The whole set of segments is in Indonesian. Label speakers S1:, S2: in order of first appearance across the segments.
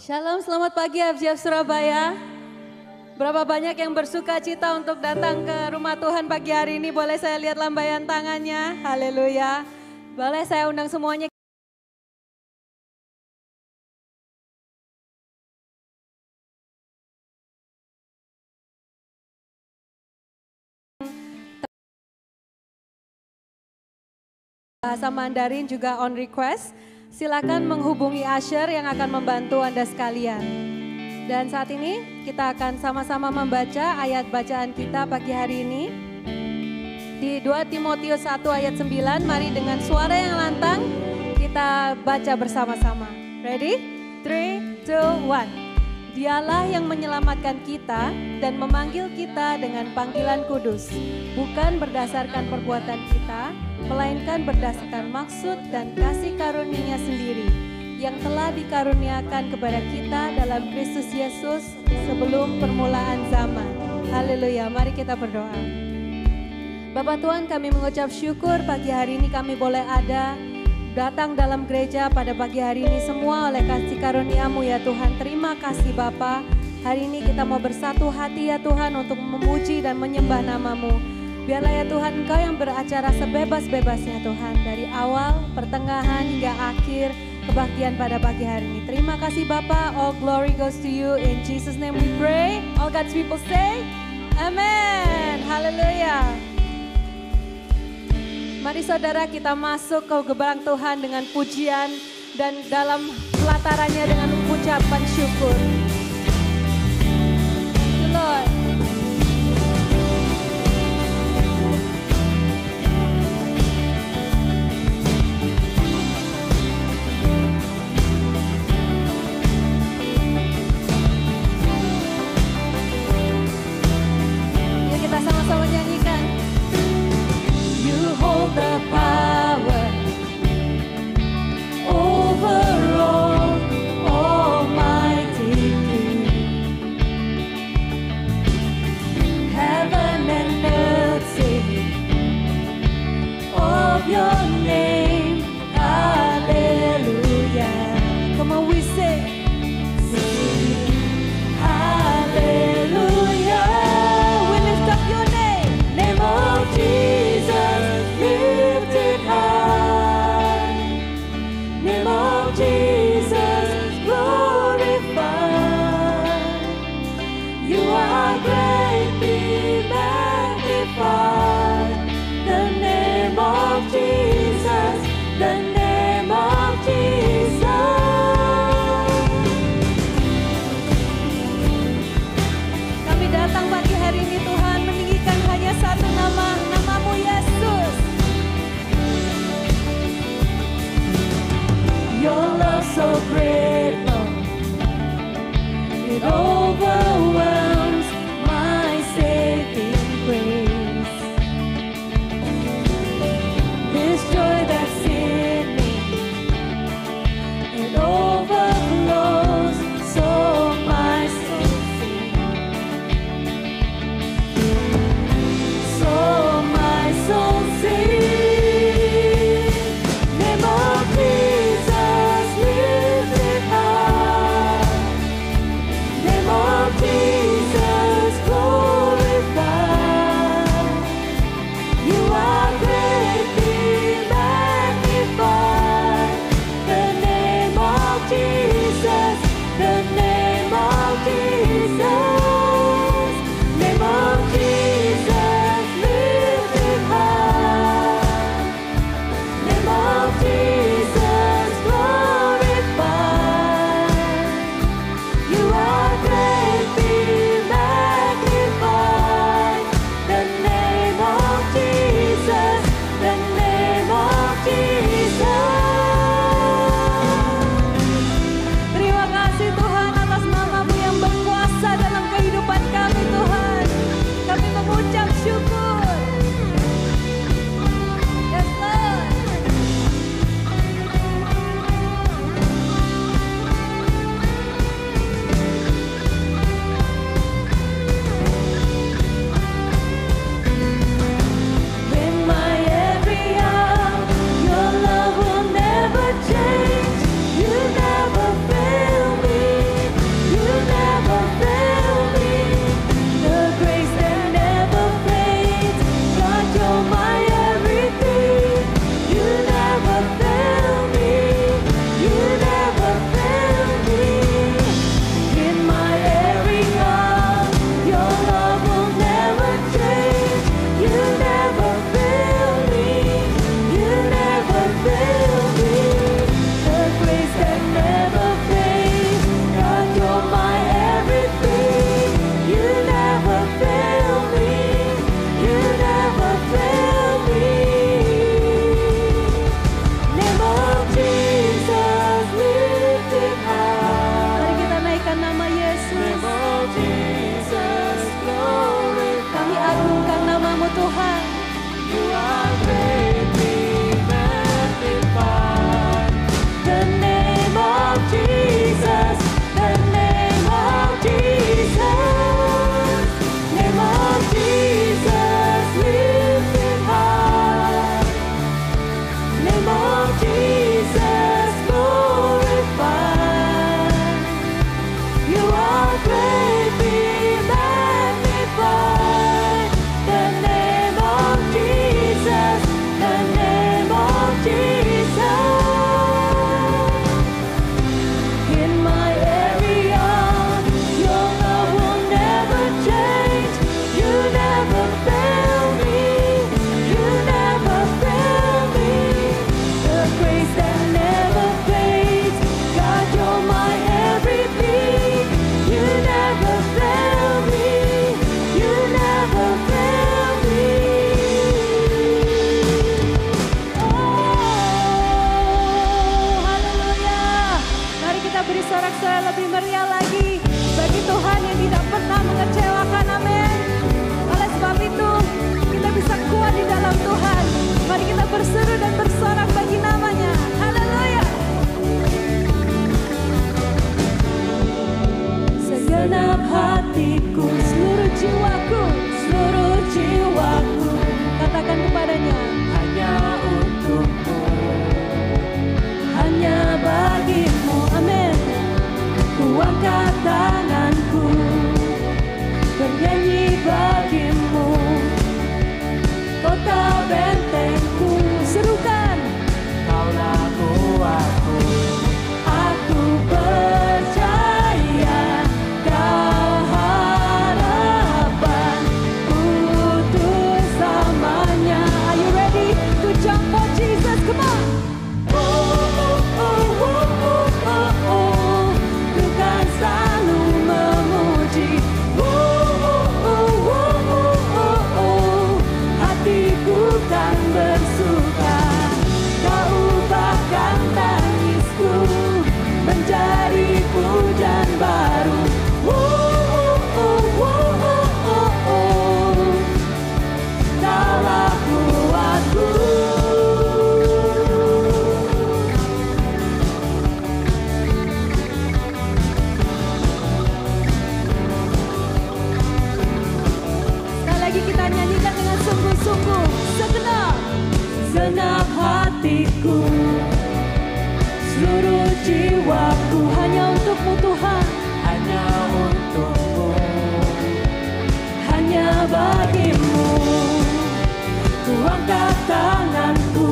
S1: Shalom, selamat pagi FGF Surabaya. Berapa banyak yang bersuka cita untuk datang ke rumah Tuhan pagi hari ini? Boleh saya lihat lambaian tangannya? Haleluya. Boleh saya undang semuanya. Bahasa Mandarin juga on request. Silakan menghubungi Asher yang akan membantu Anda sekalian. Dan saat ini kita akan sama-sama membaca ayat bacaan kita pagi hari ini. Di 2 Timotius 1 ayat 9, mari dengan suara yang lantang kita baca bersama-sama. Ready? 3, 2, 1. Dialah yang menyelamatkan kita dan memanggil kita dengan panggilan kudus. Bukan berdasarkan perbuatan kita, melainkan berdasarkan maksud dan kasih karunia-Nya sendiri yang telah dikaruniakan kepada kita dalam Kristus Yesus sebelum permulaan zaman. Haleluya, mari kita berdoa. Bapak Tuhan, kami mengucap syukur pagi hari ini kami boleh datang dalam gereja pada pagi hari ini semua oleh kasih karunia-Mu ya Tuhan. Terima kasih Bapa. Hari ini kita mau bersatu hati ya Tuhan untuk memuji dan menyembah nama-Mu. Biarlah ya Tuhan Engkau yang beracara sebebas-bebasnya Tuhan. Dari awal, pertengahan hingga akhir kebaktian pada pagi hari ini. Terima kasih Bapa. All glory goes to you. In Jesus name we pray. All God's people say, Amen. Haleluya. Mari saudara kita masuk ke gerbang Tuhan dengan pujian dan dalam pelatarannya dengan ucapan syukur. Lord. Yuk kita sama-sama nyanyikan. You hold the power over all, Almighty King. Heaven and earth sing of your name. Hallelujah. Come on, we sing. Hallelujah. We lift up your name. Name of Jesus. Lifted high, name of Jesus glorified. You are great, be magnified. The name of Jesus, the name of Jesus. Kami datang pagi hari ini Tuhan meninggikan hanya satu nama, nama-Mu Yesus. Your love so great, Lord, it overwhelms my saving grace.
S2: hatiku,
S1: seluruh jiwaku,
S2: seluruh jiwaku,
S1: katakan kepadanya,
S2: hanya untukmu, hanya bagimu.
S1: amin.
S2: Ku angkat tanganku, bernyanyi bagimu, kota bentengku.
S1: Serukan,
S2: Kaulah kuatku, aku percaya Kau harapan putus selamanya.
S1: are you ready to jump for Jesus? Come on.
S2: Ku kan selalu memuji, hatiku kan bersuka. Kau ubahkan tangisku menjadi pujian baru. Kaulah kuatku.
S1: Sekali lagi kita nyanyikan dengan sungguh-sungguh.
S2: Segenap hatiku, seluruh jiwaku,
S1: Hanya untukmu Tuhan.
S2: hanya untukmu, hanya bagimu. Ku angkat tanganku,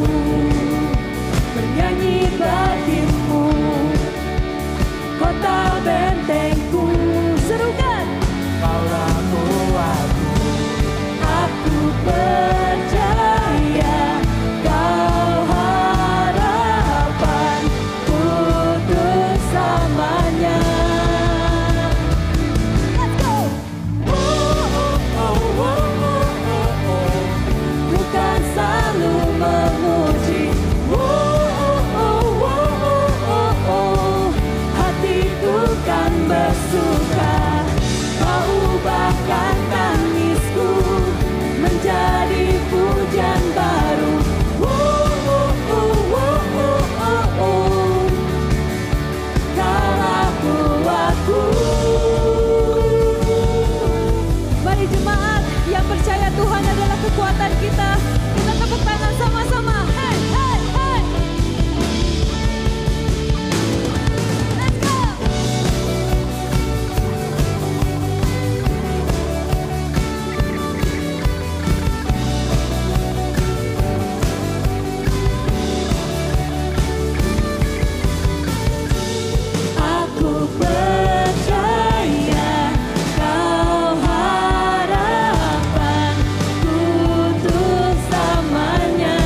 S2: bernyanyi bagimu, kota bentengku.
S1: Serukan,
S2: Kaulah kuatku, aku percaya Kau harapan putus selamanya.
S1: let's go.
S2: Bukan selalu memuji, hatiku kan bersuka. Kau ubahkan tangisku menjadi pujian baru. Kaulah kuatku.
S1: Mari jemaat yang percaya Tuhan adalah kekuatan kita. Kita tepuk tangan sama-sama. Hey, hey, hey. Let's go.
S2: Aku percaya Kau harapan putus selamanya.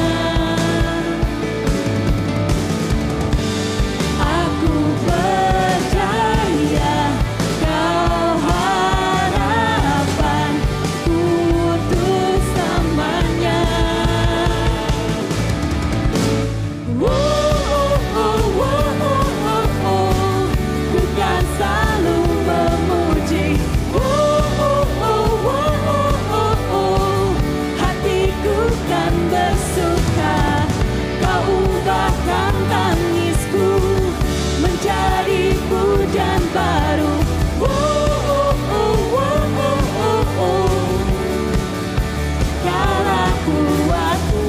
S2: Aku percaya Kau harapan putus selamanya. Bukan selalu memuji, hatiku kan bersuka. Kau ubahkan tangisku menjadi pujian baru. Kaulah kuatku,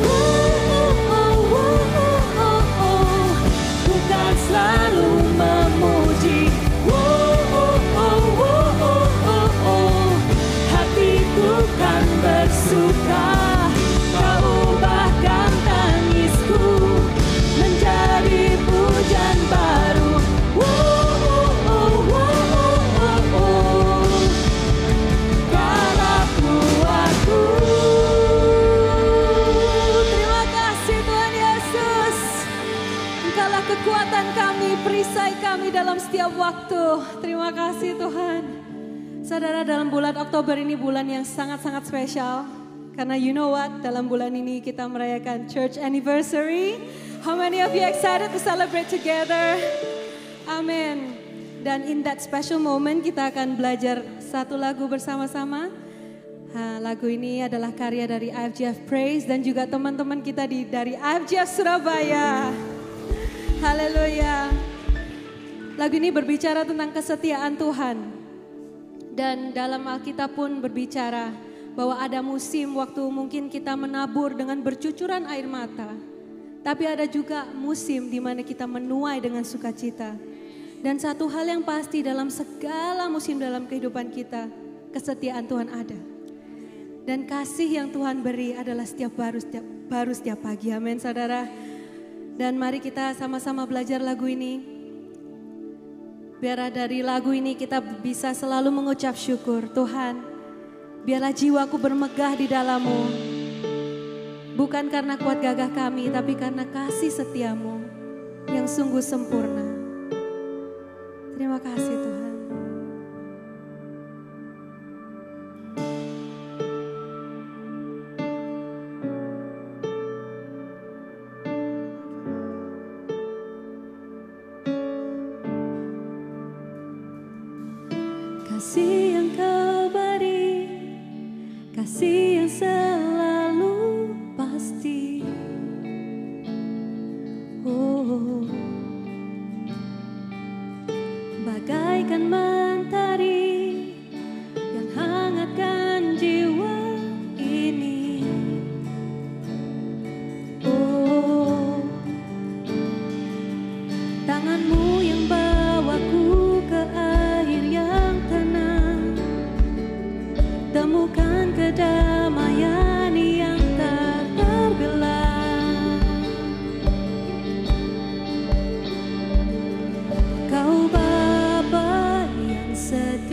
S2: bukan selalu memuji, hatiku kan bersuka. Kau ubahkan tangisku menjadi pujian baru. Kaulah kuatku.
S1: Terima kasih Tuhan Yesus. Engkaulah kekuatan kami, perisai kami dalam setiap waktu. Terima kasih Tuhan. Saudara, dalam bulan Oktober ini bulan yang sangat-sangat spesial. Karena you know what, dalam bulan ini kita merayakan church anniversary. How many of you excited to celebrate together? Amin. Dan in that special moment kita akan belajar satu lagu bersama-sama. Lagu ini adalah karya dari IFGF Praise dan juga teman-teman kita dari IFGF Surabaya. Haleluya. Lagu ini berbicara tentang kesetiaan Tuhan. Dan dalam Alkitab pun berbicara bahwa ada musim waktu mungkin kita menabur dengan bercucuran air mata. Tapi ada juga musim di mana kita menuai dengan sukacita. Dan satu hal yang pasti dalam segala musim dalam kehidupan kita, kesetiaan Tuhan ada. Dan kasih yang Tuhan beri adalah baru setiap pagi. Amin saudara. Dan mari kita sama-sama belajar lagu ini. Biar dari lagu ini kita bisa selalu mengucap syukur. Tuhan, biarlah jiwaku bermegah di dalam-Mu. Bukan karena kuat gagah kami, tapi karena kasih setiamu yang sungguh sempurna. Terima kasih Tuhan.
S2: Kasih yang Kau beri, kasih yang selalu pasti. Oh, bagaikan mentari yang hangatkan jiwa ini. Oh, tangan-Mu yang bawaku ke air yang tenang, temukan kedamaian yang tak terbelah. Kau Bapa yang setia,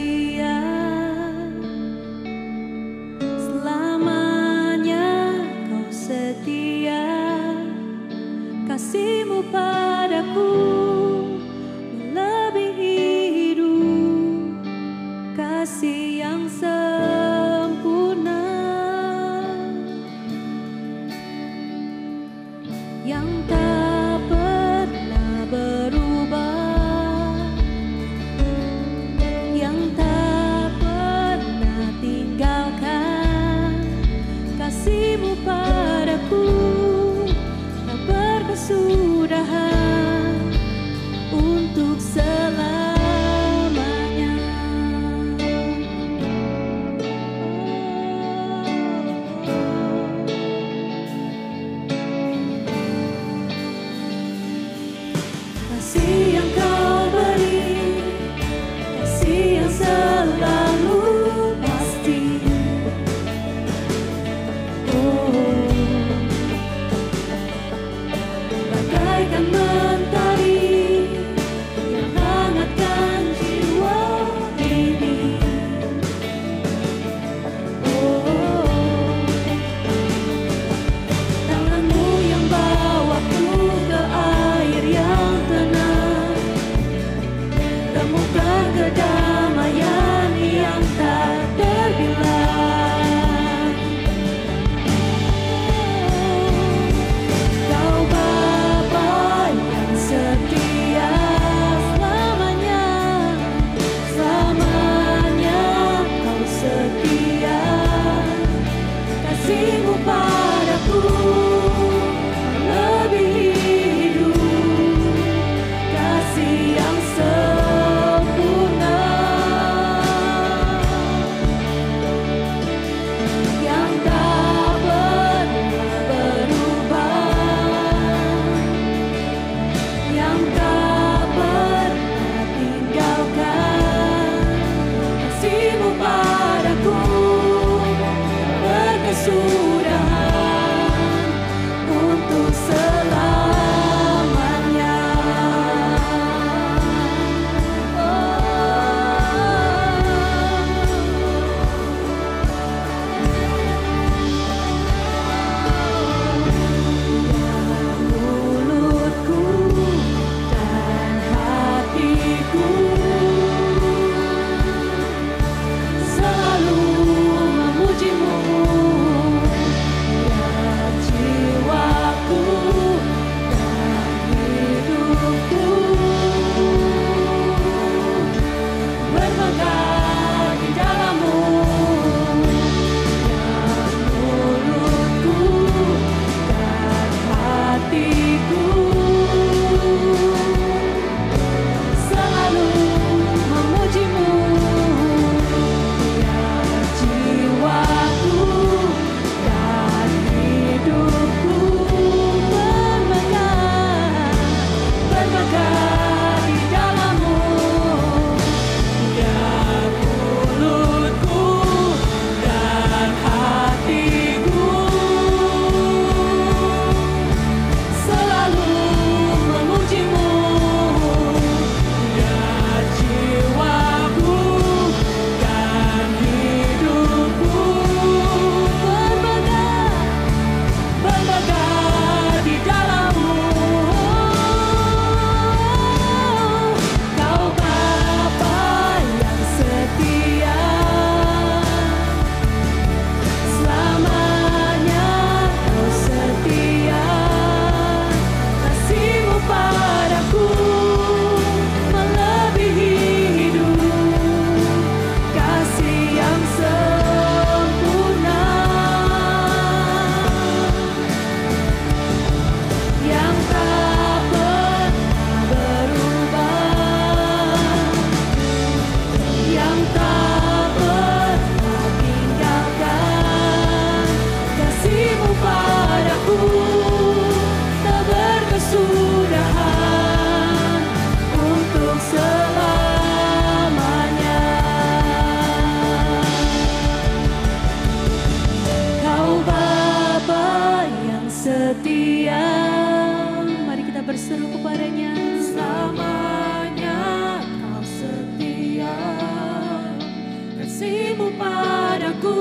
S2: kasih-Mu padaku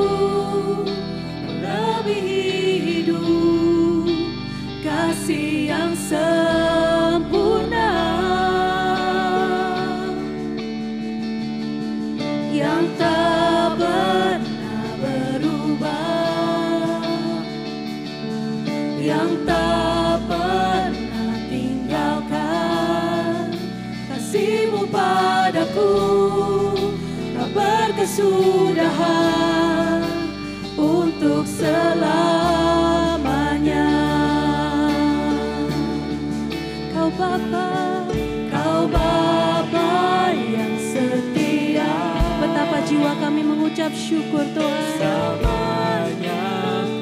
S2: melebihi hidup, kasih yang sempurna, yang tak pernah berubah, yang tak pernah tinggalkan. Kasih-Mu padaku tak berkesudahan untuk selamanya. Kau Bapa, Kau Bapa yang setia. Betapa jiwa kami mengucap syukur Tuhan.
S3: Selamanya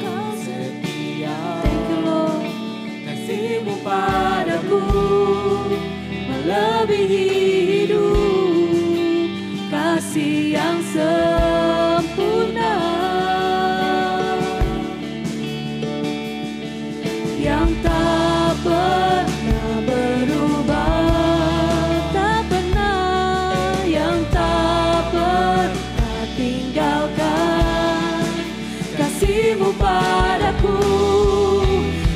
S3: Kau setia.
S2: Thank you Lord.
S3: Kasih-Mu padaku
S2: Melebihi hidup, kasih yang sempurna, yang tak pernah berubah, tak pernah, yang tak pernah tinggalkan. Kasih-Mu padaku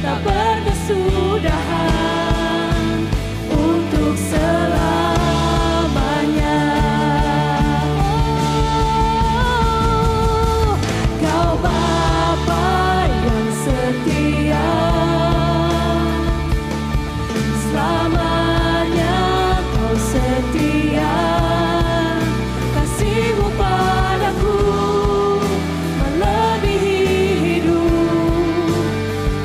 S2: tak berkesudahan untuk selamanya. Oh, Kau Bapa yang setia, selamanya Kau setia. Kasih-Mu padaku melebihi hidup,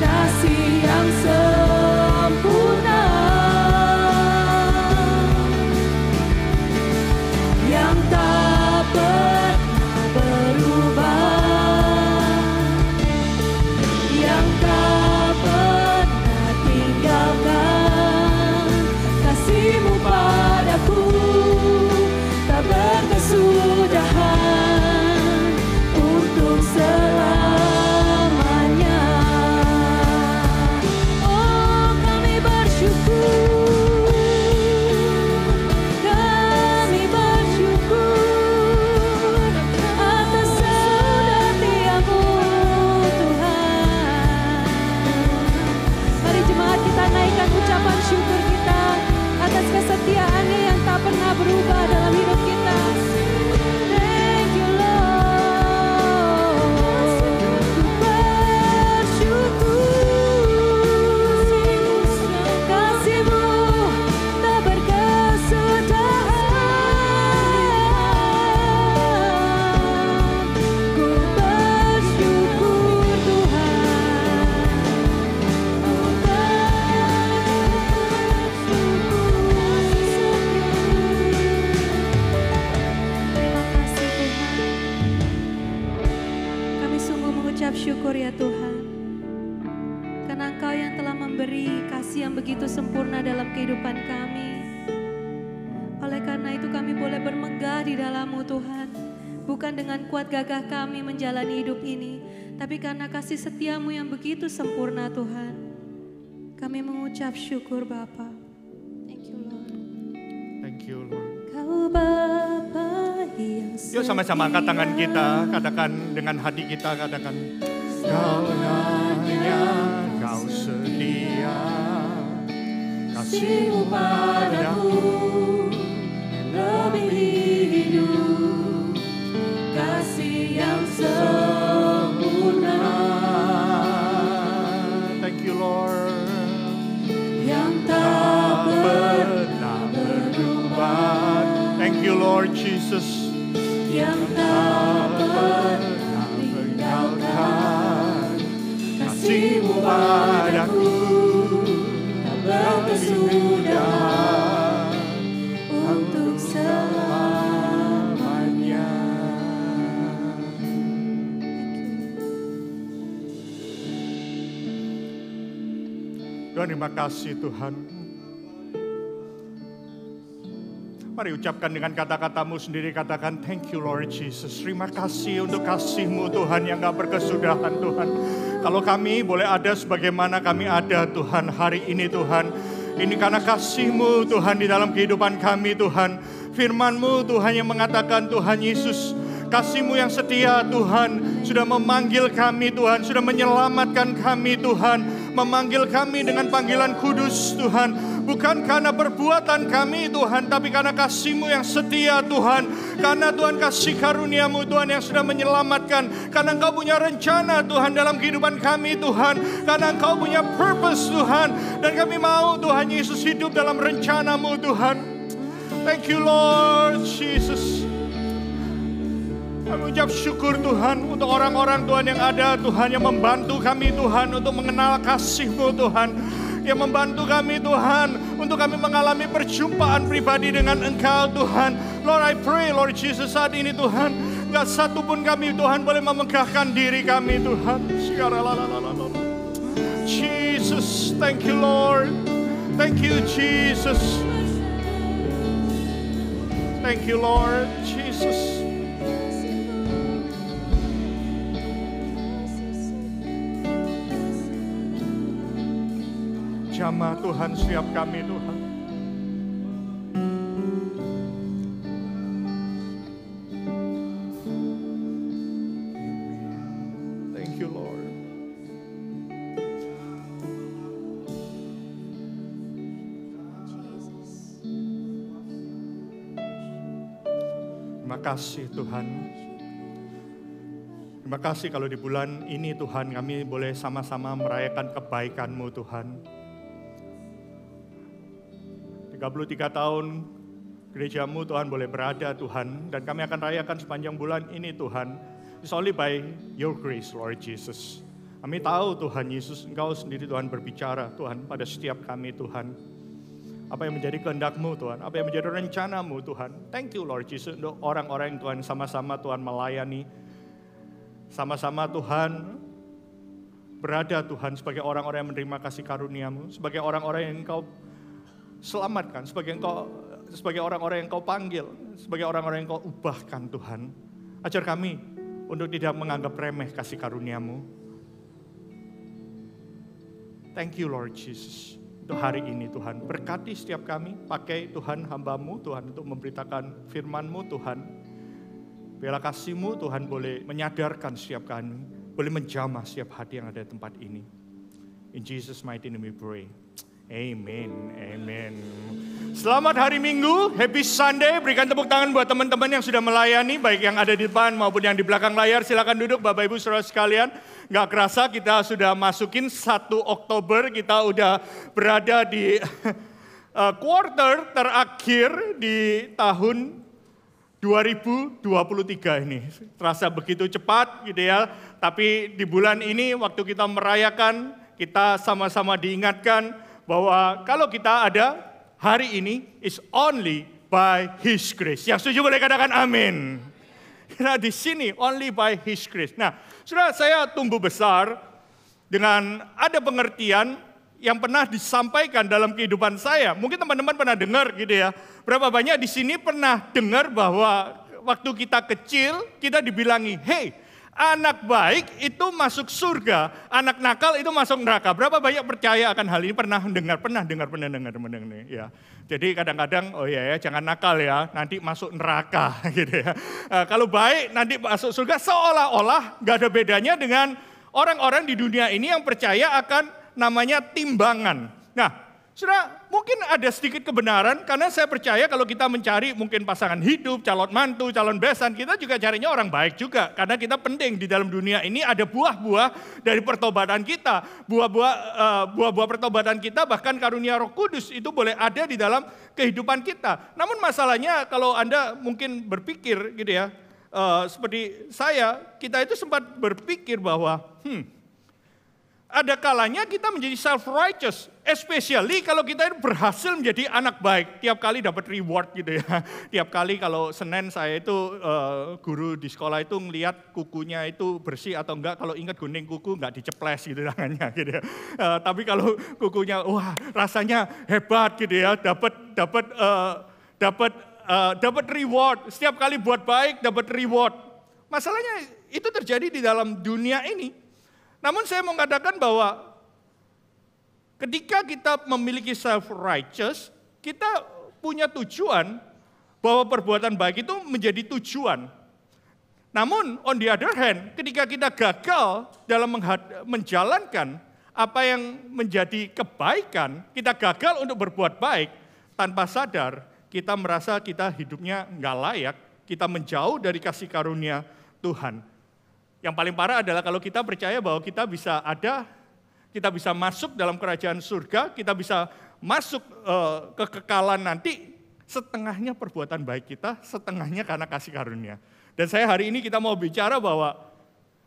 S2: kasih yang sempurna, yang tak pernah berubah, yang tak pernah tinggalkan. Kasih-Mu padaku tak berkesudahan untuk selamanya. Oh, kami bersyukur, kami bersyukur atas setia-Mu Tuhan. Mari jemaat kita naikkan ucapan syukur kita atas kesetiaan-Nya yang tak pernah berubah dalam hidup kita. Thank you Lord. Ku bersyukur, kasih-Mu tak berkesudahan. Ku bersyukur Tuhan, ku Kami sungguh mengucap syukur ya Tuhan, karena Engkau yang telah memberi kasih yang begitu sempurna dalam kehidupan kami. Oleh karena itu kami boleh bermegah di dalam-Mu Tuhan, bukan dengan kuat gagah kami menjalani hidup ini, tapi karena kasih setia-Mu yang begitu sempurna Tuhan. Kami mengucap syukur Bapa. Thank you Lord.
S3: Thank you Lord.
S2: Kau Bapa yang
S3: Yuk sama-sama angkat tangan kita, katakan dengan hati kita, katakan Kau hanya Kau setia, kasih-Mu padaku
S2: melebihi hidup, kasih yang sempurna,
S3: Thank you Lord.
S2: yang tak
S3: Pernah berubah. Thank you Lord Jesus.
S2: yang tak pernah
S3: Tinggalkan kasih-Mu padaku
S2: tak berkesudahan untuk
S3: selamanya. Tuhan, terima kasih Tuhan. Mari ucapkan dengan kata-katamu sendiri, katakan thank you Lord Jesus. Terima kasih untuk kasih-Mu Tuhan yang gak berkesudahan Tuhan. Kalau kami boleh ada sebagaimana kami ada Tuhan hari ini Tuhan. Ini karena kasih-Mu Tuhan di dalam kehidupan kami Tuhan. Firman-Mu Tuhan yang mengatakan Tuhan Yesus, Kasih-Mu yang setia Tuhan sudah memanggil kami Tuhan, sudah menyelamatkan kami Tuhan, memanggil kami dengan panggilan kudus Tuhan. Bukan karena perbuatan kami Tuhan, tapi karena kasih-Mu yang setia Tuhan. Karena Tuhan kasih karunia-Mu Tuhan yang sudah menyelamatkan. Karena Engkau punya rencana Tuhan dalam kehidupan kami Tuhan. Karena Engkau punya purpose Tuhan. Dan kami mau Tuhan Yesus hidup dalam rencana-Mu Tuhan. Thank you Lord Jesus. Kami ucap syukur Tuhan untuk orang-orang Tuhan yang ada Tuhan, yang membantu kami Tuhan untuk mengenal kasih-Mu Tuhan, yang membantu kami Tuhan untuk kami mengalami perjumpaan pribadi dengan Engkau Tuhan. Lord, I pray Lord Jesus saat ini Tuhan, gak satu pun kami Tuhan boleh memegahkan diri kami Tuhan. Jesus, thank you Lord, thank you Jesus, thank you Lord Jesus. Jamah Tuhan setiap kami Tuhan. Thank you Lord. Terima kasih Tuhan. Terima kasih kalau di bulan ini Tuhan kami boleh sama-sama merayakan kebaikan-Mu Tuhan. 33 tahun gereja-Mu Tuhan boleh berada Tuhan, dan kami akan rayakan sepanjang bulan ini Tuhan. It's only by your grace Lord Jesus. Kami tahu Tuhan Yesus, Engkau sendiri Tuhan berbicara Tuhan pada setiap kami Tuhan. Apa yang menjadi kehendak-Mu Tuhan, apa yang menjadi rencana-Mu Tuhan. Thank you Lord Jesus untuk orang-orang yang Tuhan sama-sama Tuhan melayani. Sama-sama Tuhan berada Tuhan sebagai orang-orang yang menerima kasih karunia-Mu, sebagai orang-orang yang Engkau selamatkan, sebagai orang-orang yang Kau panggil, sebagai orang-orang yang Kau ubahkan Tuhan. Ajar kami untuk tidak menganggap remeh kasih karunia-Mu. Thank you Lord Jesus. Untuk hari ini Tuhan, berkati setiap kami, pakai Tuhan hamba-Mu Tuhan untuk memberitakan firman-Mu Tuhan. Biarlah kasih-Mu Tuhan boleh menyadarkan setiap kami, boleh menjamah setiap hati yang ada di tempat ini. In Jesus mighty name we pray. Amen, amen. Selamat hari Minggu, happy Sunday. Berikan tepuk tangan buat teman-teman yang sudah melayani, baik yang ada di depan maupun yang di belakang layar. Silakan duduk Bapak Ibu Saudara sekalian. Gak kerasa kita sudah masukin 1 Oktober, kita udah berada di quarter terakhir di tahun 2023 ini. Terasa begitu cepat gitu ya. Tapi di bulan ini waktu kita merayakan, kita sama-sama diingatkan bahwa kalau kita ada hari ini is only by His grace. Yang setuju boleh katakan amin. Nah di sini only by His grace. Nah, saudara, saya tumbuh besar dengan ada pengertian yang pernah disampaikan dalam kehidupan saya. Mungkin teman-teman pernah dengar gitu ya. Berapa banyak di sini pernah dengar bahwa waktu kita kecil kita dibilangi, hey, anak baik itu masuk surga, anak nakal itu masuk neraka. Berapa banyak percaya akan hal ini? Pernah dengar ya. Jadi kadang-kadang, oh ya jangan nakal ya, nanti masuk neraka gitu ya. Kalau baik nanti masuk surga, seolah-olah gak ada bedanya dengan orang-orang di dunia ini yang percaya akan namanya timbangan. Nah, saudara, mungkin ada sedikit kebenaran karena saya percaya kalau kita mencari mungkin pasangan hidup, calon mantu, calon besan, kita juga carinya orang baik juga. Karena kita penting di dalam dunia ini ada buah-buah dari pertobatan kita. Buah-buah pertobatan kita, bahkan karunia Roh Kudus itu boleh ada di dalam kehidupan kita. Namun masalahnya kalau Anda mungkin berpikir gitu ya, seperti saya, kita itu sempat berpikir bahwa ada kalanya kita menjadi self-righteous, especially kalau kita berhasil menjadi anak baik. Tiap kali dapat reward gitu ya. Tiap kali kalau Senin saya itu guru di sekolah itu ngelihat kukunya itu bersih atau enggak. Kalau ingat gunting kuku enggak diceples gitu tangannya gitu ya. Tapi kalau kukunya wah rasanya hebat gitu ya. Dapat reward. Setiap kali buat baik dapat reward. Masalahnya itu terjadi di dalam dunia ini. Namun saya mau katakan bahwa ketika kita memiliki self-righteous, kita punya tujuan bahwa perbuatan baik itu menjadi tujuan. Namun, on the other hand, ketika kita gagal dalam menjalankan apa yang menjadi kebaikan, kita gagal untuk berbuat baik, tanpa sadar kita merasa kita hidupnya nggak layak, kita menjauh dari kasih karunia Tuhan. Yang paling parah adalah kalau kita percaya bahwa kita bisa ada, kita bisa masuk dalam kerajaan surga, kita bisa masuk kekekalan nanti, setengahnya perbuatan baik kita, setengahnya karena kasih karunia. Dan saya hari ini kita mau bicara bahwa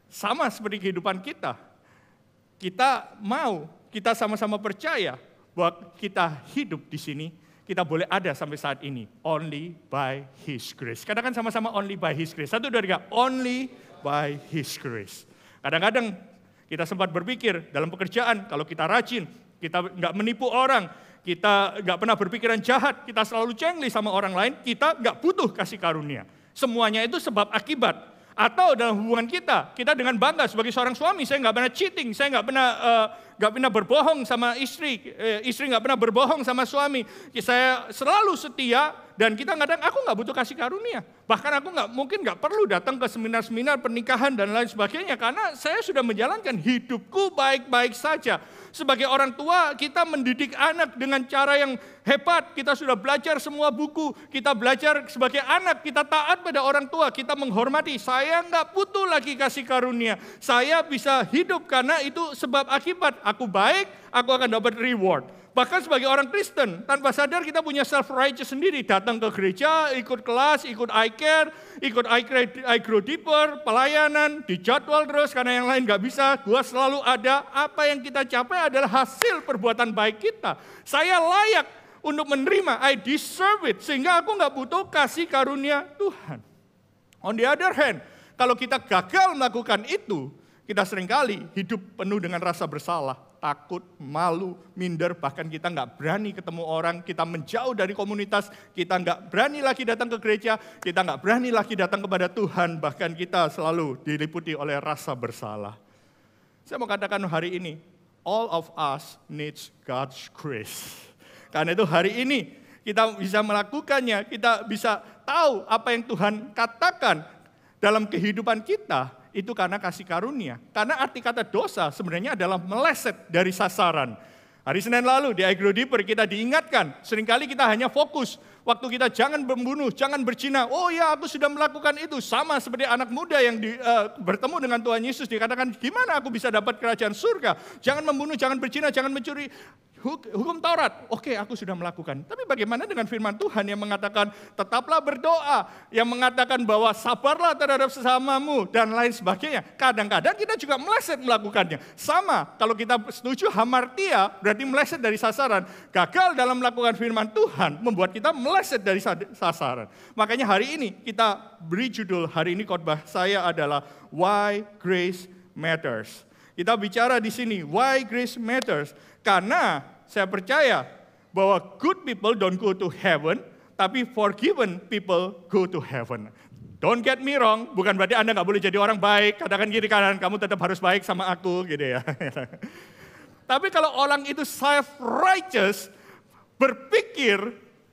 S3: sama seperti kehidupan kita sama-sama percaya bahwa kita hidup di sini, kita boleh ada sampai saat ini, only by His grace. Katakan sama-sama only by His grace. 1, 2, 3, only by His grace. Kadang-kadang kita sempat berpikir dalam pekerjaan, kalau kita rajin, kita nggak menipu orang, kita nggak pernah berpikiran jahat, kita selalu cengli sama orang lain, kita nggak butuh kasih karunia. Semuanya itu sebab akibat. Atau dalam hubungan kita dengan bangga sebagai seorang suami, saya nggak pernah cheating, saya nggak pernah berbohong sama istri nggak pernah berbohong sama suami. Saya selalu setia dan kita kadang aku nggak butuh kasih karunia. Bahkan aku mungkin nggak perlu datang ke seminar-seminar pernikahan dan lain sebagainya karena saya sudah menjalankan hidupku baik-baik saja. Sebagai orang tua, kita mendidik anak dengan cara yang hebat. Kita sudah belajar semua buku. Kita belajar sebagai anak, kita taat pada orang tua. Kita menghormati. Saya nggak butuh lagi kasih karunia. Saya bisa hidup karena itu sebab akibat. Aku baik, aku akan dapat reward. Bahkan sebagai orang Kristen, tanpa sadar kita punya self-righteous sendiri. Datang ke gereja, ikut kelas, ikut I-Care, ikut I Grow Deeper, pelayanan, dijadwal terus karena yang lain gak bisa. Gua selalu ada, apa yang kita capai adalah hasil perbuatan baik kita. Saya layak untuk menerima, I deserve it. Sehingga aku gak butuh kasih karunia Tuhan. On the other hand, kalau kita gagal melakukan itu, kita seringkali hidup penuh dengan rasa bersalah, takut, malu, minder, bahkan kita nggak berani ketemu orang, kita menjauh dari komunitas, kita nggak berani lagi datang ke gereja, kita nggak berani lagi datang kepada Tuhan, bahkan kita selalu diliputi oleh rasa bersalah. Saya mau katakan hari ini, all of us needs God's grace. Karena itu hari ini kita bisa melakukannya, kita bisa tahu apa yang Tuhan katakan dalam kehidupan kita, itu karena kasih karunia. Karena arti kata dosa sebenarnya adalah meleset dari sasaran. Hari Senin lalu di I Grow Deeper kita diingatkan, seringkali kita hanya fokus. Waktu kita jangan membunuh, jangan berzina. Oh ya, aku sudah melakukan itu. Sama seperti anak muda yang bertemu dengan Tuhan Yesus. Dikatakan, gimana aku bisa dapat kerajaan surga? Jangan membunuh, jangan berzina, jangan mencuri. Hukum Taurat, oke aku sudah melakukan. Tapi bagaimana dengan firman Tuhan yang mengatakan, tetaplah berdoa. Yang mengatakan bahwa sabarlah terhadap sesamamu dan lain sebagainya. Kadang-kadang kita juga meleset melakukannya. Sama, kalau kita setuju hamartia, berarti meleset dari sasaran. Gagal dalam melakukan firman Tuhan, membuat kita meleset dari sasaran. Makanya hari ini kita beri judul, hari ini khotbah saya adalah Why Grace Matters. Kita bicara di sini, why grace matters. Karena saya percaya bahwa good people don't go to heaven, tapi forgiven people go to heaven. Don't get me wrong, bukan berarti Anda nggak boleh jadi orang baik. Katakan kiri kanan, kamu tetap harus baik sama aku, gitu ya. Tapi kalau orang itu self-righteous, berpikir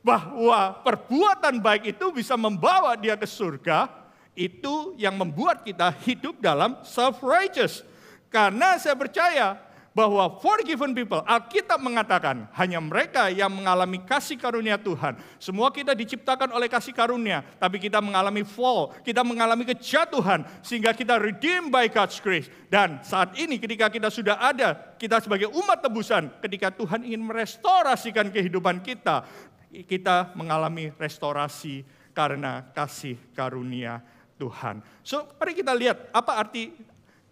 S3: bahwa perbuatan baik itu bisa membawa dia ke surga, itu yang membuat kita hidup dalam self-righteous. Karena saya percaya bahwa forgiven people, Alkitab mengatakan hanya mereka yang mengalami kasih karunia Tuhan. Semua kita diciptakan oleh kasih karunia, tapi kita mengalami fall, kita mengalami kejatuhan, sehingga kita redeemed by God's grace. Dan saat ini ketika kita sudah ada, kita sebagai umat tebusan, ketika Tuhan ingin merestorasikan kehidupan kita, kita mengalami restorasi karena kasih karunia Tuhan. So, mari kita lihat apa arti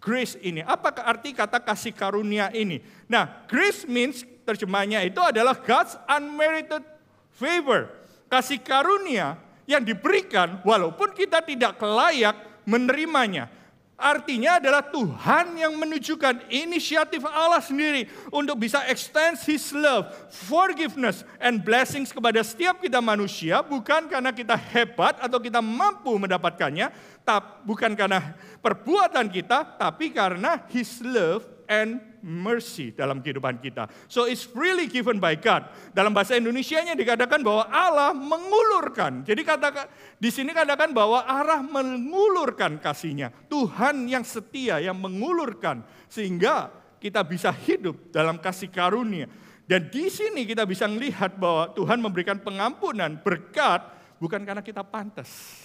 S3: grace ini. Apa arti kata kasih karunia ini? Nah, grace means terjemahnya itu adalah God's unmerited favor. Kasih karunia yang diberikan walaupun kita tidak layak menerimanya. Artinya adalah Tuhan yang menunjukkan inisiatif Allah sendiri untuk bisa extend His love, forgiveness, and blessings kepada setiap kita manusia, bukan karena kita hebat atau kita mampu mendapatkannya, bukan karena perbuatan kita, tapi karena His love and mercy dalam kehidupan kita. So it's freely given by God. Dalam bahasa Indonesianya dikatakan bahwa Allah mengulurkan. Jadi di sini katakan bahwa Allah mengulurkan kasih-Nya. Tuhan yang setia yang mengulurkan sehingga kita bisa hidup dalam kasih karunia. Dan di sini kita bisa melihat bahwa Tuhan memberikan pengampunan, berkat, bukan karena kita pantas.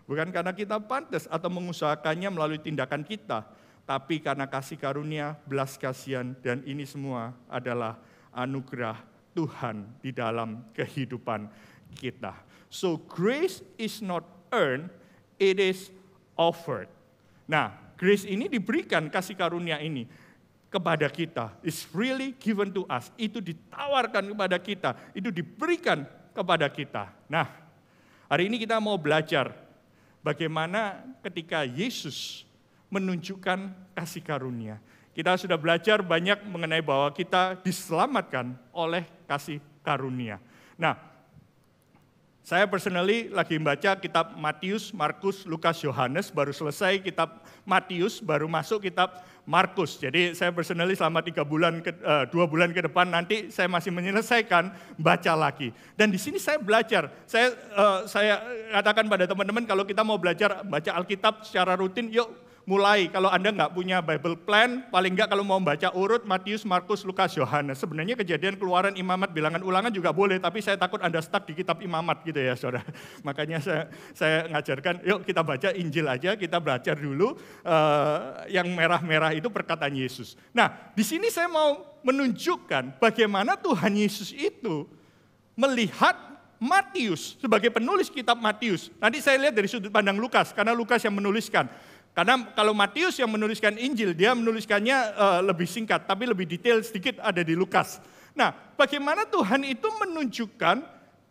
S3: Bukan karena kita pantas atau mengusahakannya melalui tindakan kita, tapi karena kasih karunia, belas kasihan, dan ini semua adalah anugerah Tuhan di dalam kehidupan kita. So grace is not earned, it is offered. Nah, grace ini diberikan, kasih karunia ini kepada kita. It's really given to us. Itu ditawarkan kepada kita, itu diberikan kepada kita. Nah, hari ini kita mau belajar bagaimana ketika Yesus menunjukkan kasih karunia. Kita sudah belajar banyak mengenai bahwa kita diselamatkan oleh kasih karunia. Nah, saya personally lagi membaca kitab Matius, Markus, Lukas, Yohanes, baru selesai kitab Matius, baru masuk kitab Markus. Jadi saya personally selama 2 bulan ke depan nanti saya masih menyelesaikan baca lagi. Dan di sini saya belajar. Saya katakan pada teman-teman kalau kita mau belajar baca Alkitab secara rutin, yuk mulai. Kalau Anda nggak punya Bible plan, paling nggak kalau mau baca urut Matius, Markus, Lukas, Yohanes. Sebenarnya Kejadian, Keluaran, Imamat, Bilangan, Ulangan juga boleh, tapi saya takut Anda stuck di kitab Imamat gitu ya, saudara. Makanya saya ngajarkan, yuk kita baca Injil aja, kita belajar dulu yang merah-merah itu perkataan Yesus. Nah, di sini saya mau menunjukkan bagaimana Tuhan Yesus itu melihat Matius sebagai penulis kitab Matius. Nanti saya lihat dari sudut pandang Lukas, karena Lukas yang menuliskan. Karena kalau Matius yang menuliskan Injil, dia menuliskannya lebih singkat, tapi lebih detail sedikit ada di Lukas. Nah, bagaimana Tuhan itu menunjukkan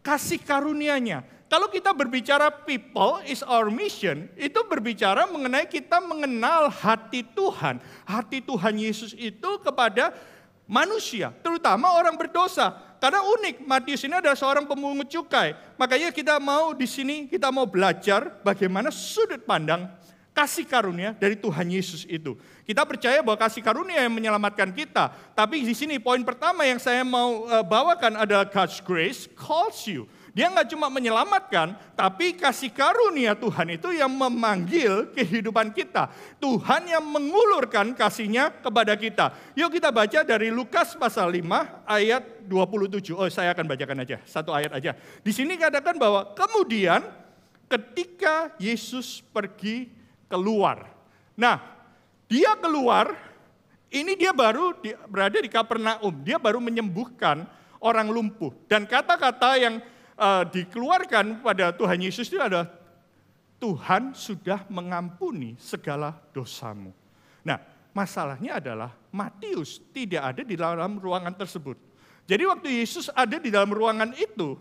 S3: kasih karunia-Nya. Kalau kita berbicara people is our mission, itu berbicara mengenai kita mengenal hati Tuhan. Hati Tuhan Yesus itu kepada manusia, terutama orang berdosa. Karena unik, Matius ini adalah seorang pemungut cukai. Makanya kita mau di sini, kita mau belajar bagaimana sudut pandang kasih karunia dari Tuhan Yesus itu. Kita percaya bahwa kasih karunia yang menyelamatkan kita. Tapi di sini poin pertama yang saya mau bawakan adalah God's grace calls you. Dia nggak cuma menyelamatkan, tapi kasih karunia Tuhan itu yang memanggil kehidupan kita. Tuhan yang mengulurkan kasih-Nya kepada kita. Yuk kita baca dari Lukas pasal 5 ayat 27. Oh, saya akan bacakan aja, satu ayat aja. Di sini katakan bahwa kemudian ketika Yesus pergi keluar. Nah, dia keluar, ini dia baru berada di Kapernaum. Dia baru menyembuhkan orang lumpuh. Dan kata-kata yang dikeluarkan pada Tuhan Yesus itu adalah, Tuhan sudah mengampuni segala dosamu. Nah, masalahnya adalah Matius tidak ada di dalam ruangan tersebut. Jadi waktu Yesus ada di dalam ruangan itu,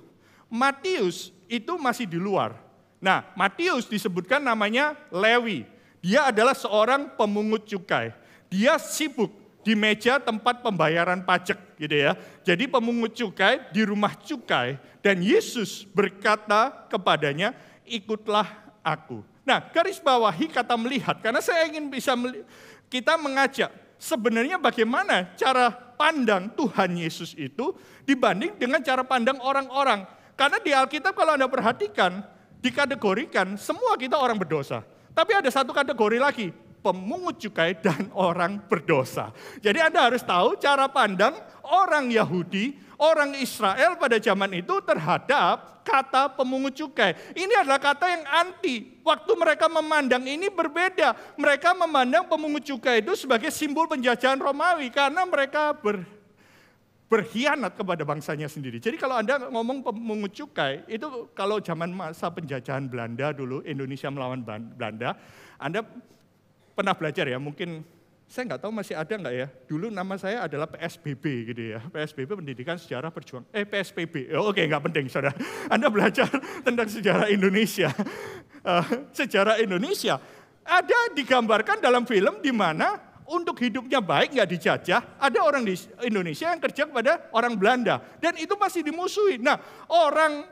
S3: Matius itu masih di luar. Nah, Matius disebutkan namanya Lewi. Dia adalah seorang pemungut cukai. Dia sibuk di meja tempat pembayaran pajak gitu ya. Jadi pemungut cukai di rumah cukai dan Yesus berkata kepadanya, "Ikutlah aku." Nah, garis bawahi kata melihat karena saya ingin kita mengajak sebenarnya bagaimana cara pandang Tuhan Yesus itu dibanding dengan cara pandang orang-orang. Karena di Alkitab kalau Anda perhatikan dikategorikan semua kita orang berdosa. Tapi ada satu kategori lagi, pemungut cukai dan orang berdosa. Jadi Anda harus tahu cara pandang orang Yahudi, orang Israel pada zaman itu terhadap kata pemungut cukai. Ini adalah kata yang anti. Waktu mereka memandang ini berbeda. Mereka memandang pemungut cukai itu sebagai simbol penjajahan Romawi karena mereka berkhianat kepada bangsanya sendiri. Jadi kalau Anda ngomong pemungut cukai, itu kalau zaman masa penjajahan Belanda dulu, Indonesia melawan Belanda, Anda pernah belajar ya, mungkin saya nggak tahu masih ada nggak ya, dulu nama saya adalah PSBB gitu ya, PSBB Pendidikan Sejarah Perjuangan, PSBB, oke nggak penting saudara, Anda belajar tentang sejarah Indonesia, sejarah Indonesia, ada digambarkan dalam film di mana untuk hidupnya baik, nggak dijajah, ada orang di Indonesia yang kerja kepada orang Belanda. Dan itu masih dimusuhi. Nah, orang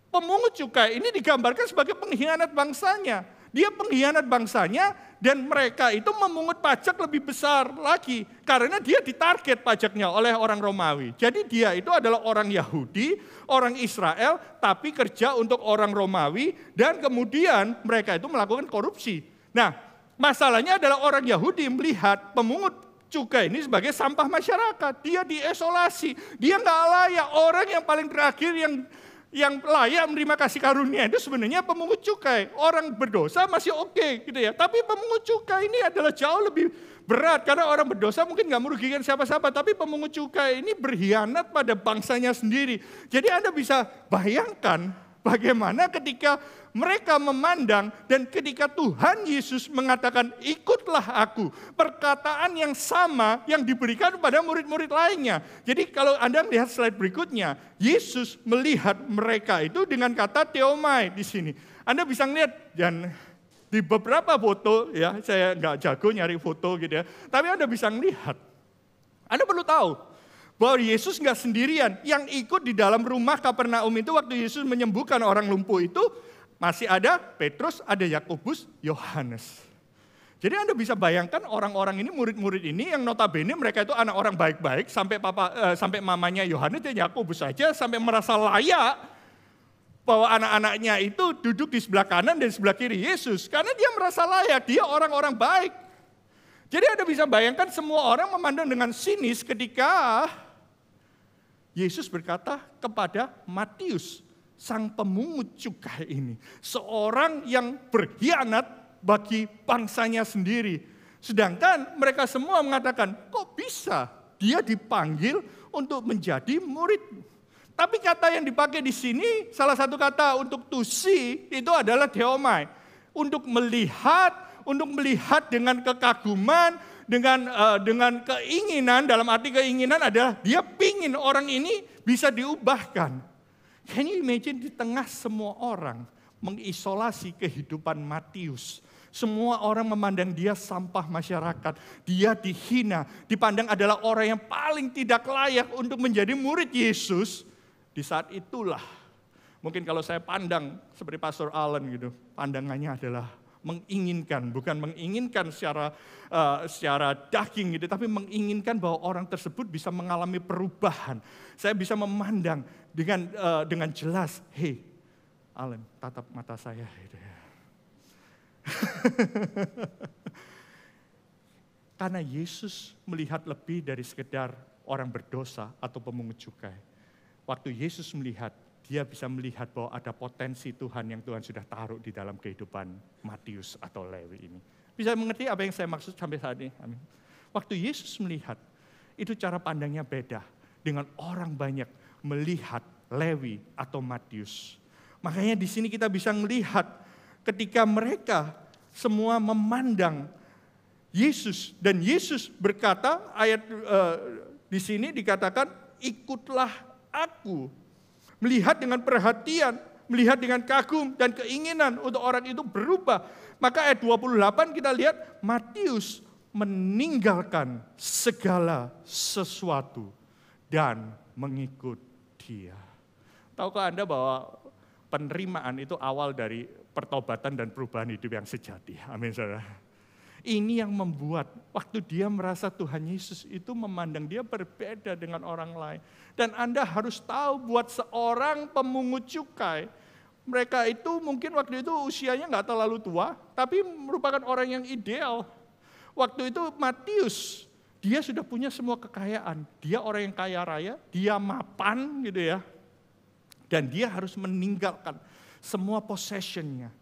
S3: pemungut cukai ini digambarkan sebagai pengkhianat bangsanya. Dia pengkhianat bangsanya Dan mereka itu memungut pajak lebih besar lagi. Karena dia ditarget pajaknya oleh orang Romawi. Jadi dia itu adalah orang Yahudi, orang Israel, tapi kerja untuk orang Romawi. Dan kemudian mereka itu melakukan korupsi. Nah, masalahnya adalah orang Yahudi melihat pemungut cukai ini sebagai sampah masyarakat. Dia diisolasi. Dia nggak layak. Orang yang paling terakhir yang layak menerima kasih karunia itu sebenarnya pemungut cukai. Orang berdosa masih oke, gitu ya. Tapi pemungut cukai ini adalah jauh lebih berat karena orang berdosa mungkin nggak merugikan siapa-siapa, tapi pemungut cukai ini berkhianat pada bangsanya sendiri. Jadi Anda bisa bayangkan bagaimana ketika mereka memandang dan ketika Tuhan Yesus mengatakan ikutlah aku. Perkataan yang sama yang diberikan kepada murid-murid lainnya. Jadi kalau Anda melihat slide berikutnya, Yesus melihat mereka itu dengan kata theomai di sini. Anda bisa melihat dan di beberapa foto, ya saya nggak jago nyari foto gitu ya. Tapi Anda bisa melihat, Anda perlu tahu bahwa Yesus nggak sendirian. Yang ikut di dalam rumah Kapernaum itu waktu Yesus menyembuhkan orang lumpuh itu, masih ada Petrus, ada Yakobus, Yohanes. Jadi Anda bisa bayangkan orang-orang ini, murid-murid ini yang notabene mereka itu anak orang baik-baik, sampai mamanya Yohanes dan Yakobus saja sampai merasa layak bahwa anak-anaknya itu duduk di sebelah kanan dan sebelah kiri Yesus. Karena dia merasa layak, dia orang-orang baik. Jadi Anda bisa bayangkan semua orang memandang dengan sinis ketika Yesus berkata kepada Matius, sang pemungut cukai ini, seorang yang berkhianat bagi bangsanya sendiri. Sedangkan mereka semua mengatakan, kok bisa dia dipanggil untuk menjadi murid? Tapi kata yang dipakai di sini, salah satu kata untuk to see itu adalah theomai. Untuk melihat dengan kekaguman, dengan keinginan, dalam arti keinginan adalah dia pingin orang ini bisa diubahkan. Can you imagine di tengah semua orang mengisolasi kehidupan Matius. Semua orang memandang dia sampah masyarakat. Dia dihina, dipandang adalah orang yang paling tidak layak untuk menjadi murid Yesus. Di saat itulah, mungkin kalau saya pandang seperti Pastor Allen gitu, pandangannya adalah menginginkan, bukan menginginkan secara daging gitu, tapi menginginkan bahwa orang tersebut bisa mengalami perubahan. Saya bisa memandang dengan jelas, hey, Allen, tatap mata saya. Gitu ya. Karena Yesus melihat lebih dari sekedar orang berdosa atau pemungut cukai. Waktu Yesus melihat, dia bisa melihat bahwa ada potensi Tuhan yang Tuhan sudah taruh di dalam kehidupan Matius atau Lewi ini. Bisa mengerti apa yang saya maksud sampai saat ini? Amin. Waktu Yesus melihat, itu cara pandangnya beda dengan orang banyak melihat Lewi atau Matius. Makanya di sini kita bisa melihat ketika mereka semua memandang Yesus. Dan Yesus berkata, di sini dikatakan, ikutlah aku. Melihat dengan perhatian, melihat dengan kagum dan keinginan untuk orang itu berubah. Maka ayat 28 kita lihat Matius meninggalkan segala sesuatu dan mengikut dia. Tahukah Anda bahwa penerimaan itu awal dari pertobatan dan perubahan hidup yang sejati? Amin, saudara. Ini yang membuat waktu dia merasa Tuhan Yesus itu memandang dia berbeda dengan orang lain. Dan Anda harus tahu buat seorang pemungut cukai, mereka itu mungkin waktu itu usianya nggak terlalu tua, tapi merupakan orang yang ideal. Waktu itu Matius, dia sudah punya semua kekayaan. Dia orang yang kaya raya, dia mapan gitu ya. Dan dia harus meninggalkan semua possession-nya.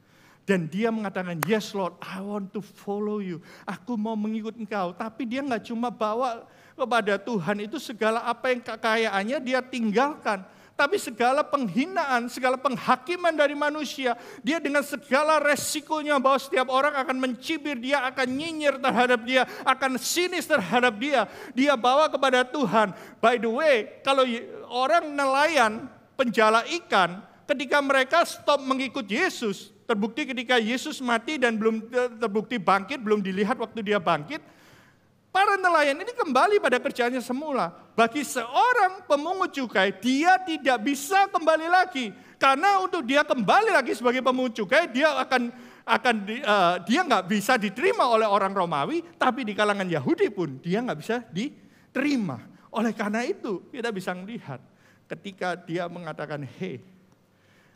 S3: Dan dia mengatakan, yes Lord, I want to follow you. Aku mau mengikut engkau. Tapi dia nggak cuma bawa kepada Tuhan itu segala apa yang kekayaannya dia tinggalkan. Tapi segala penghinaan, segala penghakiman dari manusia. Dia dengan segala resikonya bahwa setiap orang akan mencibir dia, akan nyinyir terhadap dia, akan sinis terhadap dia. Dia bawa kepada Tuhan. By the way, kalau orang nelayan, penjala ikan, ketika mereka stop mengikut Yesus, terbukti ketika Yesus mati dan belum terbukti bangkit, belum dilihat waktu dia bangkit, para nelayan ini kembali pada kerjaannya semula. Bagi seorang pemungut cukai, dia tidak bisa kembali lagi. Karena untuk dia kembali lagi sebagai pemungut cukai, dia akan dia nggak bisa diterima oleh orang Romawi, tapi di kalangan Yahudi pun dia nggak bisa diterima. Oleh karena itu kita bisa melihat ketika dia mengatakan, "Hei,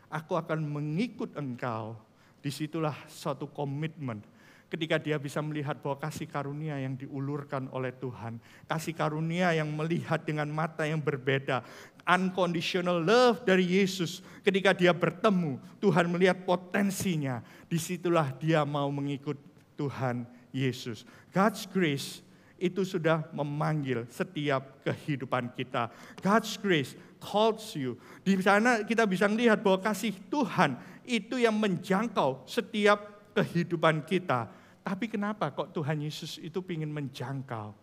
S3: aku akan mengikut engkau." Disitulah suatu komitmen. Ketika dia bisa melihat bahwa kasih karunia yang diulurkan oleh Tuhan, kasih karunia yang melihat dengan mata yang berbeda, unconditional love dari Yesus. Ketika dia bertemu, Tuhan melihat potensinya. Disitulah dia mau mengikut Tuhan Yesus. God's grace itu sudah memanggil setiap kehidupan kita. God's grace calls you. Di sana kita bisa melihat bahwa kasih Tuhan itu yang menjangkau setiap kehidupan kita. Tapi kenapa kok Tuhan Yesus itu ingin menjangkau?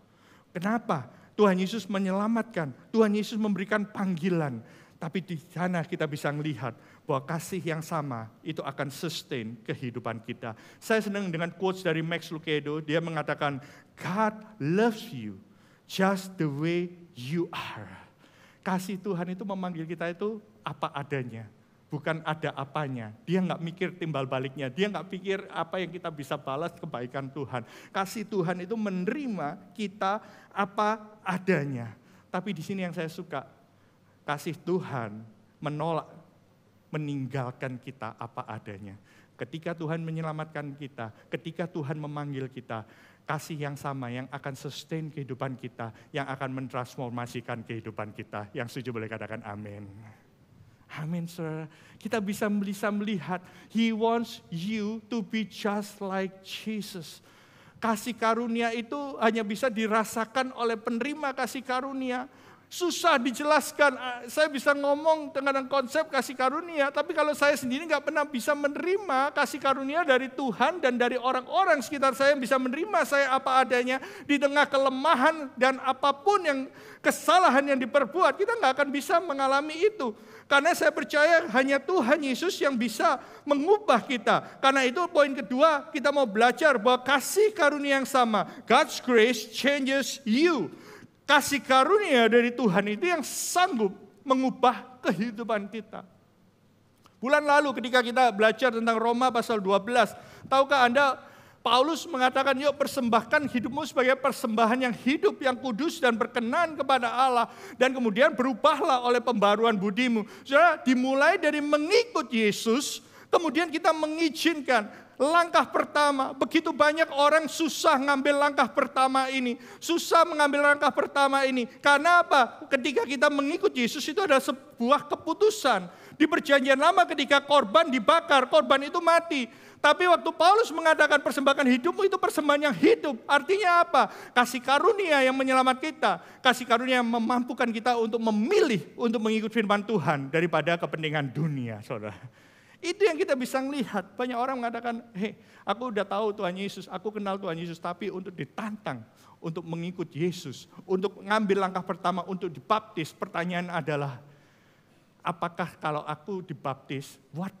S3: Kenapa Tuhan Yesus menyelamatkan? Tuhan Yesus memberikan panggilan. Tapi di sana kita bisa melihat bahwa kasih yang sama itu akan sustain kehidupan kita. Saya senang dengan quotes dari Max Lucado. Dia mengatakan, God loves you just the way you are. Kasih Tuhan itu memanggil kita itu apa adanya. Bukan ada apanya. Dia nggak mikir timbal baliknya. Dia nggak pikir apa yang kita bisa balas kebaikan Tuhan. Kasih Tuhan itu menerima kita apa adanya. Tapi di sini yang saya suka, kasih Tuhan menolak, meninggalkan kita apa adanya. Ketika Tuhan menyelamatkan kita, ketika Tuhan memanggil kita, kasih yang sama yang akan sustain kehidupan kita, yang akan mentransformasikan kehidupan kita. Yang setuju boleh katakan amin. Amin, saudara. Kita bisa melihat, He wants you to be just like Jesus. Kasih karunia itu hanya bisa dirasakan oleh penerima kasih karunia. Susah dijelaskan, saya bisa ngomong dengan konsep kasih karunia, tapi kalau saya sendiri nggak pernah bisa menerima kasih karunia dari Tuhan dan dari orang-orang sekitar saya yang bisa menerima saya apa adanya di tengah kelemahan dan apapun yang kesalahan yang diperbuat, kita nggak akan bisa mengalami itu. Karena saya percaya hanya Tuhan Yesus yang bisa mengubah kita. Karena itu poin kedua, kita mau belajar bahwa kasih karunia yang sama, God's grace changes you. Kasih karunia dari Tuhan itu yang sanggup mengubah kehidupan kita. Bulan lalu ketika kita belajar tentang Roma pasal 12, tahukah Anda Paulus mengatakan, yuk persembahkan hidupmu sebagai persembahan yang hidup, yang kudus dan berkenan kepada Allah. Dan kemudian berubahlah oleh pembaruan budimu. Saudara, dimulai dari mengikut Yesus, kemudian kita mengizinkan langkah pertama. Begitu banyak orang susah ngambil langkah pertama ini. Susah mengambil langkah pertama ini. Karena apa? Ketika kita mengikut Yesus itu adalah sebuah keputusan. Di perjanjian lama ketika korban dibakar, korban itu mati. Tapi waktu Paulus mengatakan persembahkan hidupmu itu persembahan yang hidup. Artinya apa? Kasih karunia yang menyelamat kita. Kasih karunia yang memampukan kita untuk memilih untuk mengikut firman Tuhan daripada kepentingan dunia, saudara. Itu yang kita bisa melihat. Banyak orang mengatakan, hei, aku udah tahu Tuhan Yesus, aku kenal Tuhan Yesus, tapi untuk ditantang, untuk mengikut Yesus, untuk ngambil langkah pertama, untuk dibaptis, pertanyaan adalah, apakah kalau aku dibaptis, what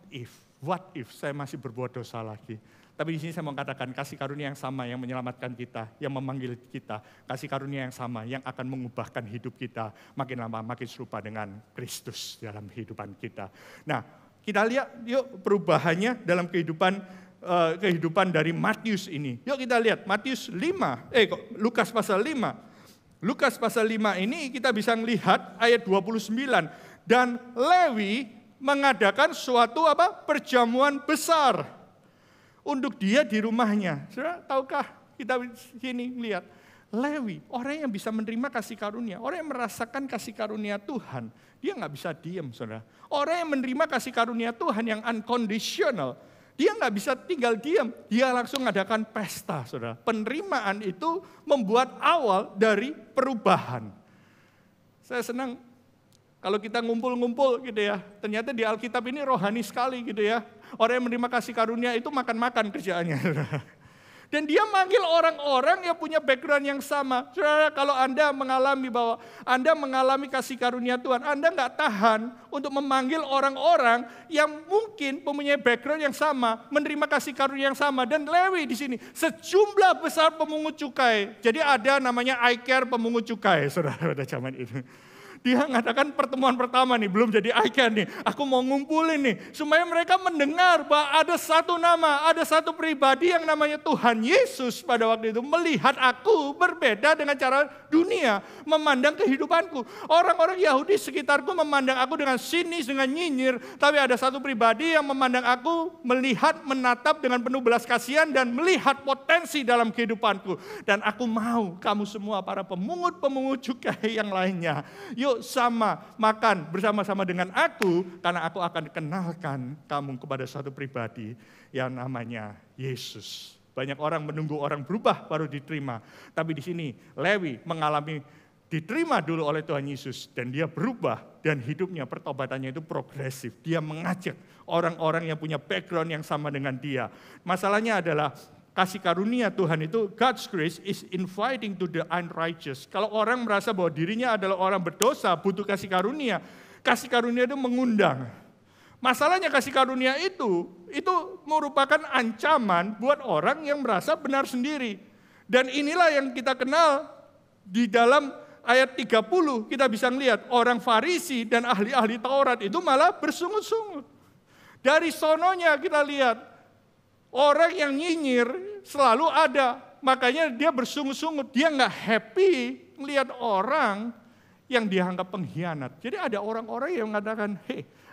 S3: if saya masih berbuat dosa lagi? Tapi di sini saya mau katakan, kasih karunia yang sama yang menyelamatkan kita, yang memanggil kita, kasih karunia yang sama yang akan mengubahkan hidup kita, makin lama makin serupa dengan Kristus dalam kehidupan kita. Nah, kita lihat yuk perubahannya dalam kehidupan dari Matius ini. Yuk kita lihat Matius 5, Lukas pasal 5. Lukas pasal 5 ini kita bisa melihat ayat 29. Dan Lewi mengadakan suatu perjamuan besar untuk dia di rumahnya. Saudara, tahukah kita sini lihat Lewi, orang yang bisa menerima kasih karunia, orang yang merasakan kasih karunia Tuhan, dia nggak bisa diam, saudara. Orang yang menerima kasih karunia Tuhan yang unconditional, dia nggak bisa tinggal diam, dia langsung mengadakan pesta, saudara. Penerimaan itu membuat awal dari perubahan. Saya senang kalau kita ngumpul-ngumpul gitu ya, ternyata di Alkitab ini rohani sekali gitu ya. Orang yang menerima kasih karunia itu makan-makan kerjaannya, saudara. Dan dia manggil orang-orang yang punya background yang sama. Saudara, kalau Anda mengalami bahwa Anda mengalami kasih karunia Tuhan, Anda nggak tahan untuk memanggil orang-orang yang mungkin mempunyai background yang sama, menerima kasih karunia yang sama. Dan Lewi di sini sejumlah besar pemungut cukai. Jadi ada namanya I Care pemungut cukai, saudara, pada zaman itu. Dia mengatakan pertemuan pertama nih, belum jadi icon nih. Aku mau ngumpulin nih, supaya mereka mendengar bahwa ada satu nama, ada satu pribadi yang namanya Tuhan Yesus pada waktu itu. Melihat aku berbeda dengan cara dunia memandang kehidupanku. Orang-orang Yahudi sekitarku memandang aku dengan sinis, dengan nyinyir. Tapi ada satu pribadi yang memandang aku, melihat, menatap dengan penuh belas kasihan dan melihat potensi dalam kehidupanku. Dan aku mau kamu semua para pemungut cukai yang lainnya, yuk sama makan bersama-sama dengan aku, karena aku akan kenalkan kamu kepada satu pribadi yang namanya Yesus. Banyak orang menunggu orang berubah baru diterima, tapi di sini Lewi mengalami diterima dulu oleh Tuhan Yesus dan dia berubah dan hidupnya pertobatannya itu progresif. Dia mengajak orang-orang yang punya background yang sama dengan dia. Masalahnya adalah kasih karunia Tuhan itu, God's grace is inviting to the unrighteous. Kalau orang merasa bahwa dirinya adalah orang berdosa, butuh kasih karunia itu mengundang. Masalahnya kasih karunia itu merupakan ancaman buat orang yang merasa benar sendiri. Dan inilah yang kita kenal di dalam ayat 30, kita bisa melihat orang Farisi dan ahli-ahli Taurat itu malah bersungut-sungut. Dari sononya kita lihat, orang yang nyinyir selalu ada, makanya dia bersungut-sungut, dia nggak happy melihat orang yang dianggap pengkhianat. Jadi ada orang-orang yang mengatakan,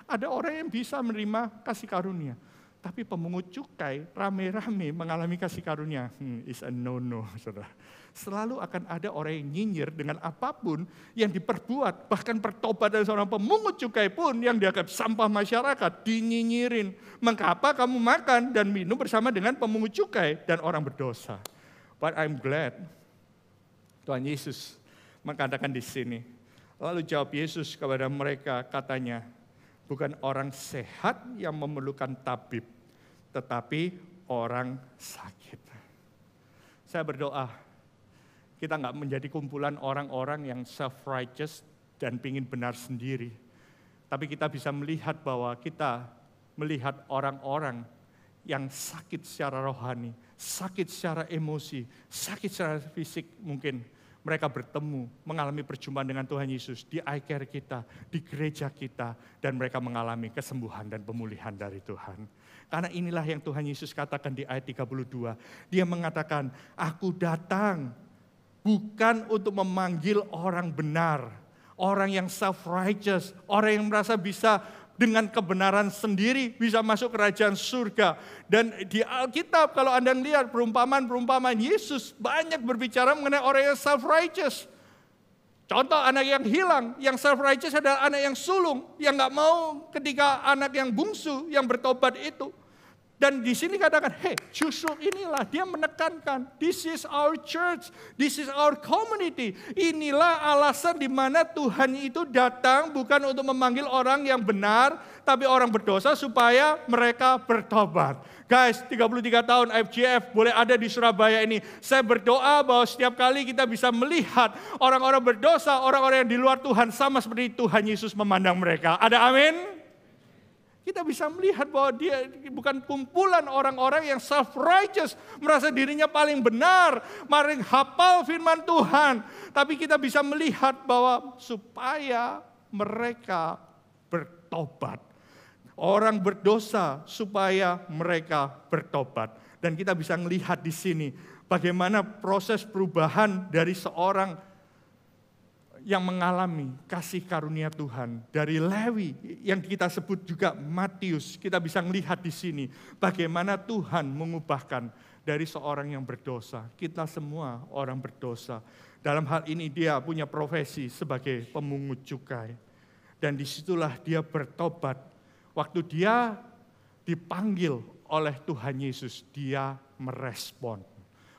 S3: ada orang yang bisa menerima kasih karunia. Tapi pemungut cukai rame-rame mengalami kasih karunia. Is a no-no, saudara. Selalu akan ada orang yang nyinyir dengan apapun yang diperbuat. Bahkan pertobat dari seorang pemungut cukai pun yang dianggap sampah masyarakat, dinyinyirin. Mengapa kamu makan dan minum bersama dengan pemungut cukai dan orang berdosa? But I'm glad Tuhan Yesus mengatakan di sini. Lalu jawab Yesus kepada mereka, katanya, bukan orang sehat yang memerlukan tabib, tetapi orang sakit. Saya berdoa, kita nggak menjadi kumpulan orang-orang yang self-righteous dan pingin benar sendiri. Tapi kita bisa melihat bahwa kita melihat orang-orang yang sakit secara rohani, sakit secara emosi, sakit secara fisik mungkin. Mereka bertemu, mengalami perjumpaan dengan Tuhan Yesus di iCare kita, di gereja kita, dan mereka mengalami kesembuhan dan pemulihan dari Tuhan. Karena inilah yang Tuhan Yesus katakan di ayat 32. Dia mengatakan, aku datang bukan untuk memanggil orang benar, orang yang self-righteous, orang yang merasa bisa dengan kebenaran sendiri bisa masuk kerajaan surga. Dan di Alkitab kalau Anda lihat perumpamaan Yesus banyak berbicara mengenai orang yang self-righteous. Contoh anak yang hilang, yang self-righteous adalah anak yang sulung, yang gak mau ketika anak yang bungsu yang bertobat itu. Dan di sini katakan, justru inilah dia menekankan, this is our church, this is our community. Inilah alasan di mana Tuhan itu datang bukan untuk memanggil orang yang benar, tapi orang berdosa supaya mereka bertobat. Guys, 33 tahun FGF boleh ada di Surabaya ini. Saya berdoa bahwa setiap kali kita bisa melihat orang-orang berdosa, orang-orang yang di luar Tuhan sama seperti Tuhan Yesus memandang mereka. Ada amin? Kita bisa melihat bahwa dia bukan kumpulan orang-orang yang self-righteous, merasa dirinya paling benar, paling hafal firman Tuhan. Tapi kita bisa melihat bahwa supaya mereka bertobat. Orang berdosa supaya mereka bertobat. Dan kita bisa melihat di sini bagaimana proses perubahan dari seorang yang mengalami kasih karunia Tuhan. Dari Lewi yang kita sebut juga Matius, kita bisa melihat di sini bagaimana Tuhan mengubahkan dari seorang yang berdosa. Kita semua orang berdosa. Dalam hal ini dia punya profesi sebagai pemungut cukai. Dan disitulah dia bertobat. Waktu dia dipanggil oleh Tuhan Yesus, dia merespon.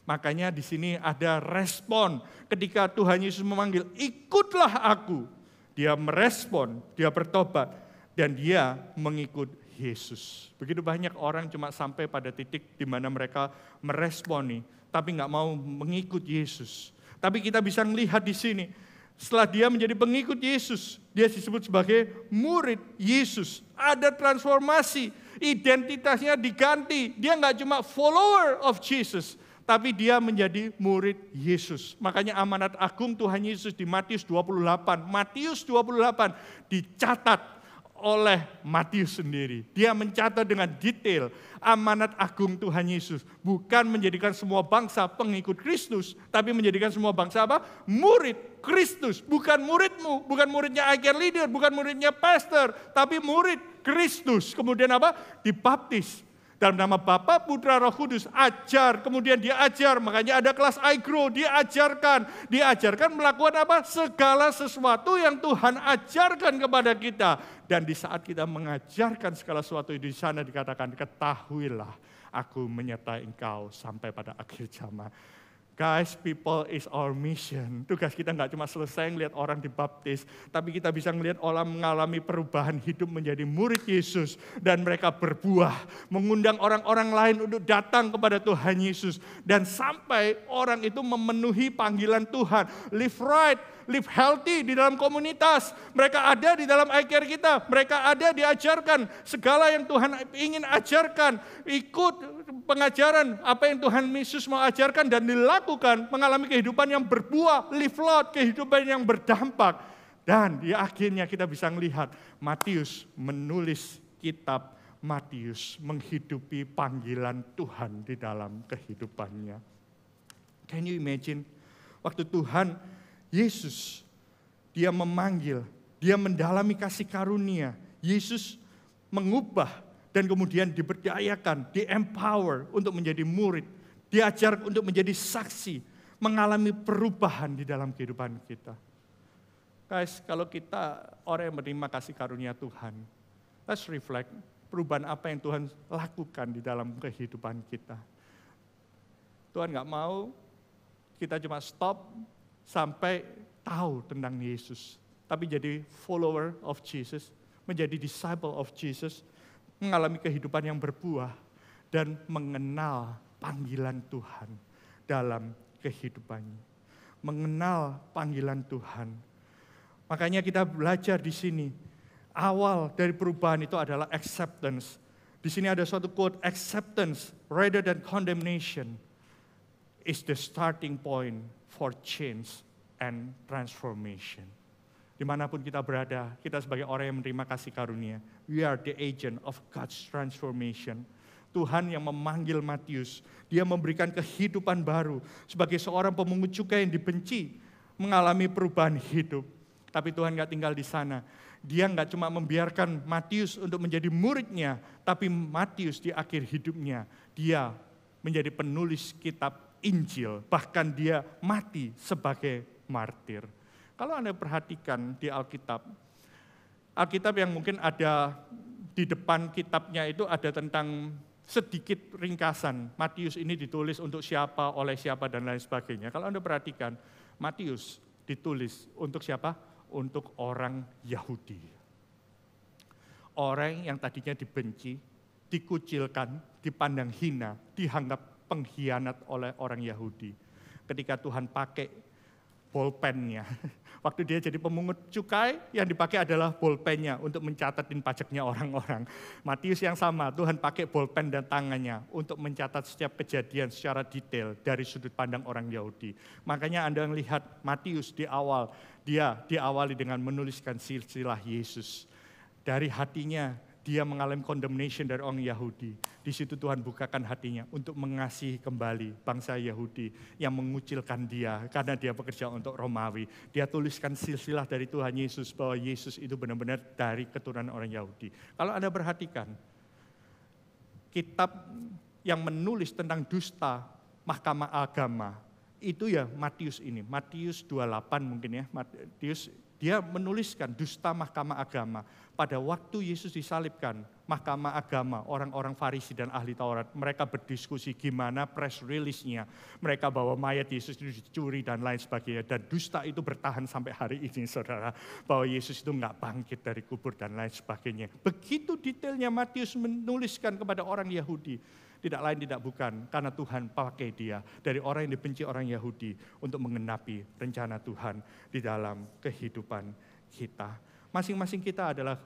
S3: Makanya di sini ada respon ketika Tuhan Yesus memanggil, ikutlah aku. Dia merespon, dia bertobat, dan dia mengikut Yesus. Begitu banyak orang cuma sampai pada titik di mana mereka meresponi, tapi nggak mau mengikut Yesus. Tapi kita bisa melihat di sini, setelah dia menjadi pengikut Yesus, dia disebut sebagai murid Yesus. Ada transformasi, identitasnya diganti. Dia nggak cuma follower of Jesus, tapi dia menjadi murid Yesus. Makanya amanat agung Tuhan Yesus di Matius 28. Matius 28 dicatat oleh Matius sendiri. Dia mencatat dengan detail amanat agung Tuhan Yesus. Bukan menjadikan semua bangsa pengikut Kristus, tapi menjadikan semua bangsa apa? Murid Kristus. Bukan muridmu, bukan muridnya iCare Leader, bukan muridnya pastor, tapi murid Kristus. Kemudian apa? Dibaptis. Dalam nama Bapa, Putra, Roh Kudus, ajar, kemudian dia ajar, makanya ada kelas iGrow, diajarkan melakukan apa? Segala sesuatu yang Tuhan ajarkan kepada kita. Dan di saat kita mengajarkan segala sesuatu di sana dikatakan, ketahuilah aku menyertai engkau sampai pada akhir zaman. Guys, people is our mission. Tugas kita nggak cuma selesai ngelihat orang dibaptis, tapi kita bisa ngelihat orang mengalami perubahan hidup menjadi murid Yesus. Dan mereka berbuah, mengundang orang-orang lain untuk datang kepada Tuhan Yesus. Dan sampai orang itu memenuhi panggilan Tuhan. Live right, live healthy di dalam komunitas. Mereka ada di dalam iCare kita. Mereka ada diajarkan segala yang Tuhan ingin ajarkan. Ikut pengajaran apa yang Tuhan Yesus mau ajarkan dan dilakukan, mengalami kehidupan yang berbuah, live lot, kehidupan yang berdampak. Dan di akhirnya kita bisa melihat Matius menulis kitab Matius menghidupi panggilan Tuhan di dalam kehidupannya. Can you imagine? Waktu Tuhan Yesus, dia memanggil, dia mendalami kasih karunia. Yesus mengubah dan kemudian diberdayakan, di-empower untuk menjadi murid, diajar untuk menjadi saksi, mengalami perubahan di dalam kehidupan kita. Guys, kalau kita orang yang menerima kasih karunia Tuhan, let's reflect perubahan apa yang Tuhan lakukan di dalam kehidupan kita. Tuhan nggak mau kita cuma stop sampai tahu tentang Yesus, tapi jadi follower of Jesus, menjadi disciple of Jesus, mengalami kehidupan yang berbuah dan mengenal panggilan Tuhan dalam kehidupannya. Mengenal panggilan Tuhan. Makanya kita belajar di sini, awal dari perubahan itu adalah acceptance. Di sini ada suatu quote, acceptance rather than condemnation is the starting point for change and transformation. Dimanapun kita berada, kita sebagai orang yang menerima kasih karunia, we are the agent of God's transformation. Tuhan yang memanggil Matius, dia memberikan kehidupan baru. Sebagai seorang pemungut cukai yang dibenci, mengalami perubahan hidup. Tapi Tuhan gak tinggal di sana. Dia gak cuma membiarkan Matius untuk menjadi muridnya, tapi Matius di akhir hidupnya, dia menjadi penulis kitab Injil. Bahkan dia mati sebagai martir. Kalau Anda perhatikan di Alkitab yang mungkin ada di depan kitabnya itu ada tentang sedikit ringkasan. Matius ini ditulis untuk siapa, oleh siapa, dan lain sebagainya. Kalau Anda perhatikan, Matius ditulis untuk siapa? Untuk orang Yahudi. Orang yang tadinya dibenci, dikucilkan, dipandang hina, dianggap pengkhianat oleh orang Yahudi. Ketika Tuhan pakai bolpennya. Waktu dia jadi pemungut cukai, yang dipakai adalah bolpennya untuk mencatatin pajaknya orang-orang. Matius yang sama, Tuhan pakai bolpen dan tangannya untuk mencatat setiap kejadian secara detail dari sudut pandang orang Yahudi. Makanya Anda melihat Matius di awal, dia diawali dengan menuliskan silsilah Yesus. Dari hatinya, dia mengalami condemnation dari orang Yahudi. Di situ Tuhan bukakan hatinya untuk mengasihi kembali bangsa Yahudi yang mengucilkan dia karena dia bekerja untuk Romawi. Dia tuliskan silsilah dari Tuhan Yesus bahwa Yesus itu benar-benar dari keturunan orang Yahudi. Kalau Anda perhatikan, kitab yang menulis tentang dusta mahkamah agama, itu ya Matius ini. Matius 28 mungkin ya, Matius dia menuliskan dusta mahkamah agama. Pada waktu Yesus disalibkan, mahkamah agama, orang-orang Farisi dan ahli Taurat, mereka berdiskusi gimana press release-nya. Mereka bawa mayat Yesus itu dicuri dan lain sebagainya. Dan dusta itu bertahan sampai hari ini, saudara. Bahwa Yesus itu nggak bangkit dari kubur dan lain sebagainya. Begitu detailnya Matius menuliskan kepada orang Yahudi. Tidak lain tidak bukan, karena Tuhan pakai dia dari orang yang dibenci orang Yahudi untuk mengenapi rencana Tuhan di dalam kehidupan kita. Masing-masing kita adalah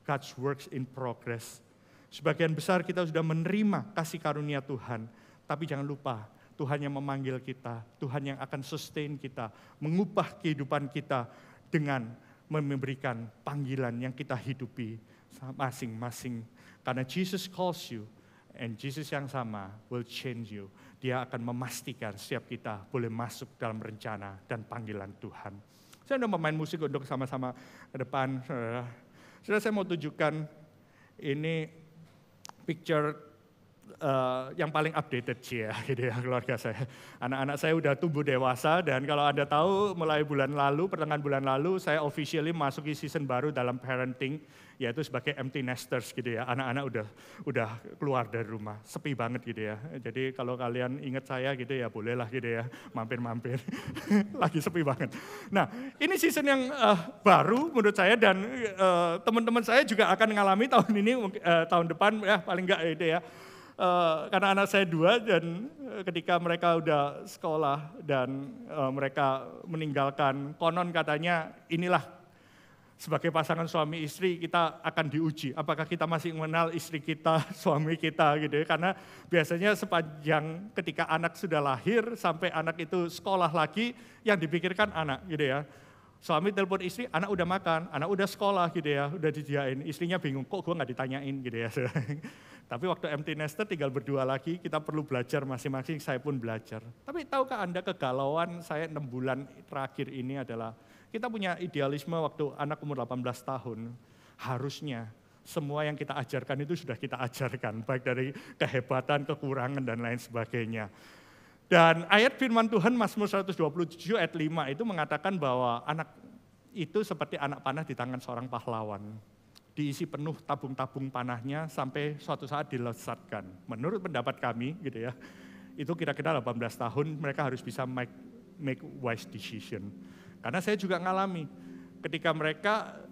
S3: God's works in progress. Sebagian besar kita sudah menerima kasih karunia Tuhan, tapi jangan lupa Tuhan yang memanggil kita, Tuhan yang akan sustain kita, mengubah kehidupan kita dengan memberikan panggilan yang kita hidupi masing-masing. Karena Jesus calls you, and Jesus yang sama will change you. Dia akan memastikan setiap kita boleh masuk dalam rencana dan panggilan Tuhan. Saya udah memain musik untuk sama-sama ke depan. Saudara, saya mau tunjukkan ini picture yang paling updated ya, gitu ya keluarga saya. Anak-anak saya udah tumbuh dewasa dan kalau Anda tahu mulai pertengahan bulan lalu saya officially masuki season baru dalam parenting, yaitu sebagai empty nesters gitu ya. Anak-anak udah keluar dari rumah, sepi banget gitu ya. Jadi kalau kalian ingat saya gitu ya bolehlah gitu ya, mampir-mampir. Lagi sepi banget. Nah, ini season yang baru menurut saya dan teman-teman saya juga akan mengalami tahun ini, tahun depan ya paling enggak gitu ya. Karena anak saya 2 dan ketika mereka udah sekolah dan mereka meninggalkan, konon katanya inilah sebagai pasangan suami istri kita akan diuji. Apakah kita masih mengenal istri kita, suami kita gitu ya. Karena biasanya sepanjang ketika anak sudah lahir sampai anak itu sekolah lagi, yang dipikirkan anak gitu ya. Suami telepon istri, anak udah makan, anak udah sekolah gitu ya, udah disediain. Istrinya bingung, kok gue gak ditanyain gitu ya. Tapi waktu empty nester tinggal berdua lagi, kita perlu belajar masing-masing, saya pun belajar. Tapi tahukah Anda kegalauan saya 6 bulan terakhir ini adalah, kita punya idealisme waktu anak umur 18 tahun, harusnya semua yang kita ajarkan itu sudah kita ajarkan, baik dari kehebatan, kekurangan, dan lain sebagainya. Dan ayat firman Tuhan Mazmur 127 ayat 5 itu mengatakan bahwa anak itu seperti anak panah di tangan seorang pahlawan. Diisi penuh tabung-tabung panahnya sampai suatu saat dilesatkan. Menurut pendapat kami gitu ya, itu kira-kira 18 tahun mereka harus bisa make wise decision. Karena saya juga ngalami, ketika mereka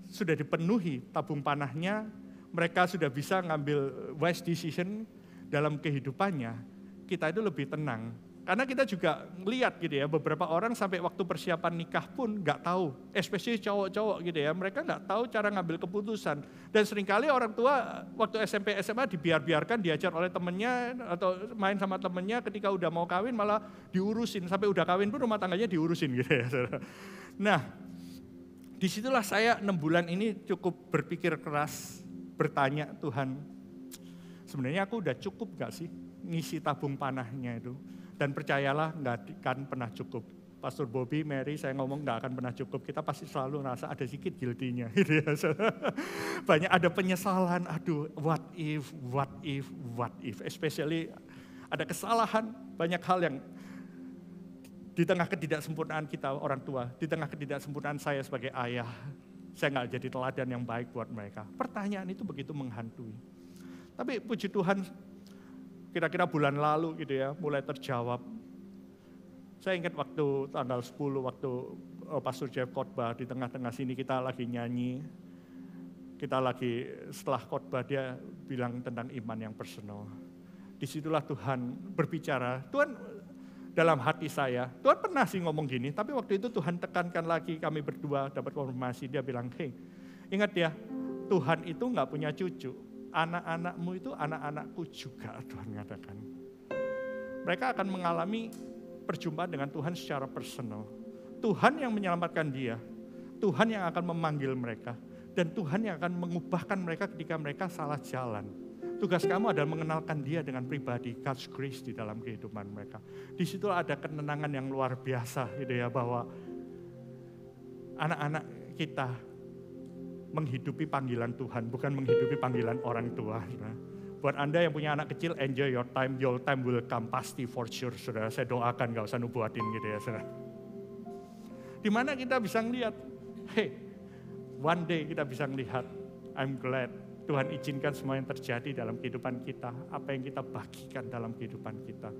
S3: sudah dipenuhi tabung panahnya, mereka sudah bisa ngambil wise decision dalam kehidupannya, kita itu lebih tenang. Karena kita juga lihat gitu ya, beberapa orang sampai waktu persiapan nikah pun nggak tahu, especially cowok-cowok gitu ya, mereka nggak tahu cara ngambil keputusan. Dan seringkali orang tua waktu SMP, SMA dibiarkan diajar oleh temennya atau main sama temennya, ketika udah mau kawin malah diurusin, sampai udah kawin pun rumah tangganya diurusin gitu ya. Nah, disitulah saya 6 bulan ini cukup berpikir keras, bertanya Tuhan, sebenarnya aku udah cukup gak sih ngisi tabung panahnya itu? Dan percayalah nggak akan pernah cukup. Pastor Bobby, Mary, saya ngomong nggak akan pernah cukup. Kita pasti selalu ngerasa ada sedikit guilty-nya. Gitu ya. Banyak ada penyesalan, aduh what if. Especially ada kesalahan, banyak hal yang di tengah ketidaksempurnaan kita orang tua, di tengah ketidaksempurnaan saya sebagai ayah, saya nggak jadi teladan yang baik buat mereka. Pertanyaan itu begitu menghantui. Tapi puji Tuhan, kira-kira bulan lalu gitu ya, mulai terjawab. Saya ingat waktu tanggal 10, waktu Pastor Jeff khotbah, di tengah-tengah sini kita lagi nyanyi. Kita lagi setelah khotbah dia bilang tentang iman yang personal. Disitulah Tuhan berbicara. Tuhan dalam hati saya, Tuhan pernah sih ngomong gini, tapi waktu itu Tuhan tekankan lagi, kami berdua dapat konfirmasi. Dia bilang, hey, ingat ya, Tuhan itu nggak punya cucu. Anak-anakmu itu anak-anakku juga, Tuhan mengatakan. Mereka akan mengalami perjumpaan dengan Tuhan secara personal. Tuhan yang menyelamatkan dia, Tuhan yang akan memanggil mereka, dan Tuhan yang akan mengubahkan mereka ketika mereka salah jalan. Tugas kamu adalah mengenalkan dia dengan pribadi, God's grace di dalam kehidupan mereka. Di situ ada ketenangan yang luar biasa, gitu ya, bahwa anak-anak kita menghidupi panggilan Tuhan, bukan menghidupi panggilan orang tua. Buat Anda yang punya anak kecil, enjoy your time will come, pasti for sure, saudara. Saya doakan, gak usah nubuatin gitu ya, saudara. Dimana kita bisa ngelihat, hey, one day kita bisa ngelihat, I'm glad Tuhan izinkan semua yang terjadi dalam kehidupan kita, apa yang kita bagikan dalam kehidupan kita.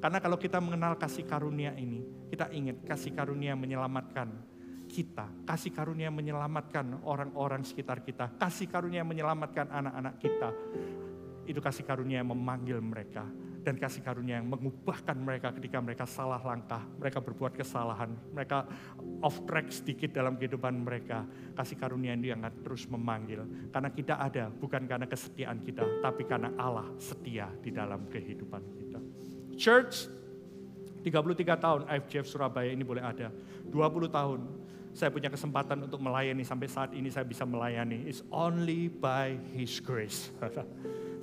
S3: Karena kalau kita mengenal kasih karunia ini, kita ingat kasih karunia menyelamatkan kita, kasih karunia menyelamatkan orang-orang sekitar kita, kasih karunia menyelamatkan anak-anak kita. Itu kasih karunia yang memanggil mereka, dan kasih karunia yang mengubahkan mereka ketika mereka salah langkah, mereka berbuat kesalahan, mereka off track sedikit dalam kehidupan mereka. Kasih karunia ini yang akan terus memanggil, karena kita ada bukan karena kesetiaan kita, tapi karena Allah setia di dalam kehidupan kita. Church, 33 tahun IFJF Surabaya ini boleh ada. 20 tahun saya punya kesempatan untuk melayani, sampai saat ini saya bisa melayani. It's only by His grace.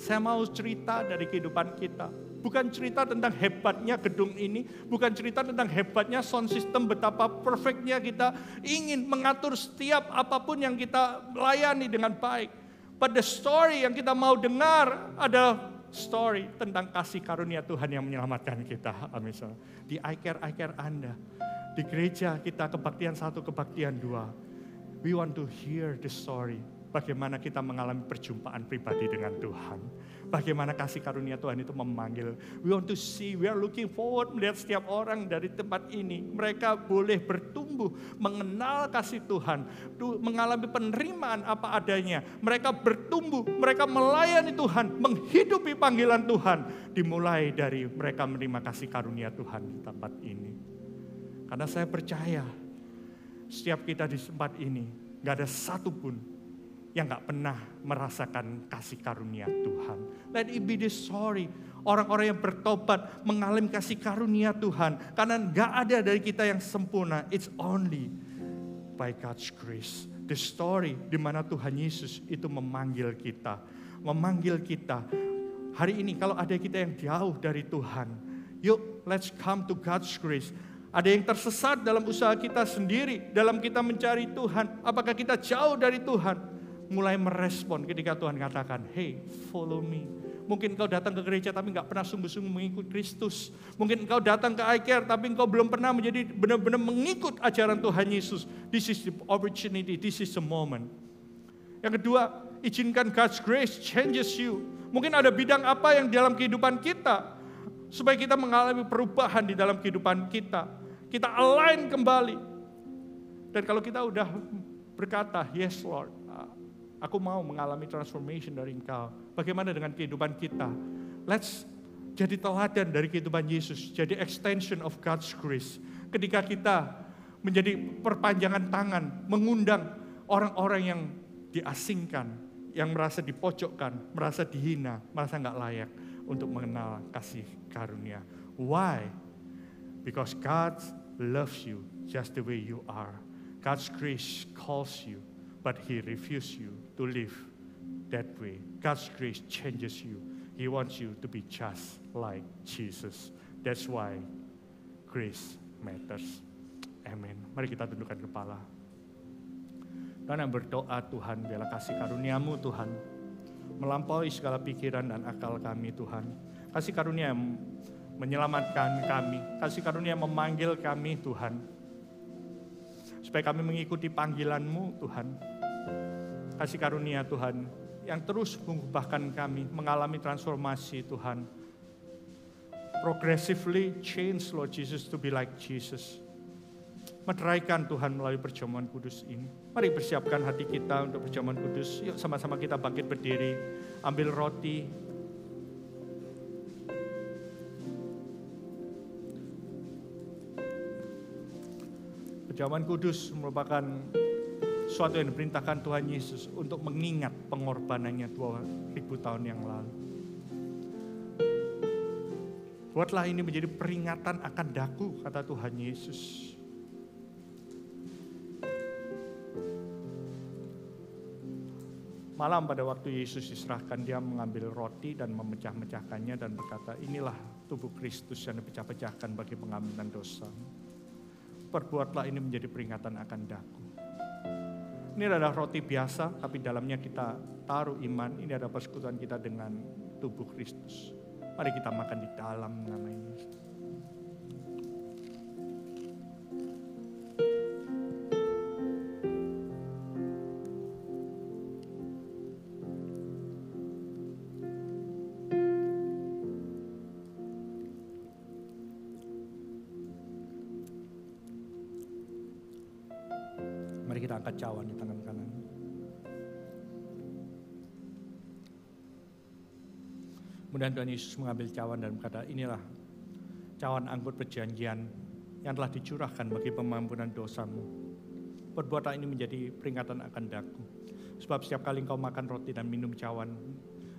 S3: Saya mau cerita dari kehidupan kita. Bukan cerita tentang hebatnya gedung ini, bukan cerita tentang hebatnya sound system, betapa perfectnya kita ingin mengatur setiap apapun yang kita layani dengan baik. But the story yang kita mau dengar ada story tentang kasih karunia Tuhan yang menyelamatkan kita. Amin. Di I-Care Anda, di gereja kita kebaktian 1, kebaktian 2. We want to hear the story. Bagaimana kita mengalami perjumpaan pribadi dengan Tuhan. Bagaimana kasih karunia Tuhan itu memanggil. We want to see, we are looking forward melihat setiap orang dari tempat ini. Mereka boleh bertumbuh, mengenal kasih Tuhan. Mengalami penerimaan apa adanya. Mereka bertumbuh, mereka melayani Tuhan. Menghidupi panggilan Tuhan. Dimulai dari mereka menerima kasih karunia Tuhan di tempat ini. Karena saya percaya, setiap kita di tempat ini, gak ada satupun yang gak pernah merasakan kasih karunia Tuhan. Let it be the story. Orang-orang yang bertobat mengalami kasih karunia Tuhan. Karena gak ada dari kita yang sempurna. It's only by God's grace. The story di mana Tuhan Yesus itu memanggil kita. Memanggil kita. Hari ini kalau ada kita yang jauh dari Tuhan. Yuk, let's come to God's grace. Ada yang tersesat dalam usaha kita sendiri. Dalam kita mencari Tuhan. Apakah kita jauh dari Tuhan? Mulai merespon ketika Tuhan katakan, hey, follow me. Mungkin engkau datang ke gereja tapi gak pernah sungguh-sungguh mengikut Kristus. Mungkin engkau datang ke I-Care tapi engkau belum pernah menjadi benar-benar mengikut ajaran Tuhan Yesus. This is the opportunity, this is the moment. Yang kedua, izinkan God's grace changes you. Mungkin ada bidang apa yang dalam kehidupan kita, supaya kita mengalami perubahan di dalam kehidupan kita. Kita align kembali. Dan kalau kita udah berkata, yes Lord, aku mau mengalami transformation dari Engkau. Bagaimana dengan kehidupan kita? Let's jadi teladan dari kehidupan Yesus. Jadi extension of God's grace. Ketika kita menjadi perpanjangan tangan, mengundang orang-orang yang diasingkan, yang merasa dipojokkan, merasa dihina, merasa nggak layak untuk mengenal kasih karunia. Why? Because God loves you just the way you are. God's grace calls you, but He refuses you to live that way. God's grace changes you. He wants you to be just like Jesus. That's why grace matters. Amen. Mari kita tundukkan kepala. Dan berdoa, Tuhan, biarlah kasih karunia-Mu, Tuhan, melampaui segala pikiran dan akal kami, Tuhan. Kasih karunia yang menyelamatkan kami. Kasih karunia yang memanggil kami, Tuhan. Supaya kami mengikuti panggilan-Mu, Tuhan. Kasih karunia, Tuhan, yang terus mengubahkan kami, mengalami transformasi, Tuhan. Progressively change, Lord Jesus, to be like Jesus. Meteraikan, Tuhan, melalui perjamuan kudus ini. Mari persiapkan hati kita untuk perjamuan kudus. Yuk sama-sama kita bangkit berdiri, ambil roti. Perjamuan kudus merupakan sesuatu yang diperintahkan Tuhan Yesus untuk mengingat pengorbanannya 2000 tahun yang lalu. Buatlah ini menjadi peringatan akan daku, kata Tuhan Yesus. Malam pada waktu Yesus diserahkan, dia mengambil roti dan memecah-mecahkannya dan berkata, inilah tubuh Kristus yang dipecah-pecahkan bagi pengampunan dosa. Perbuatlah ini menjadi peringatan akan daku. Ini adalah roti biasa, tapi dalamnya kita taruh iman. Ini adalah persekutuan kita dengan tubuh Kristus. Mari kita makan di dalam nama Yesus. Mari kita angkat cawan di tangan kanan. Kemudian Tuhan Yesus mengambil cawan dan berkata, inilah cawan anggur perjanjian yang telah dicurahkan bagi pengampunan dosamu. Perbuatan ini menjadi peringatan akan daku. Sebab setiap kali engkau makan roti dan minum cawan,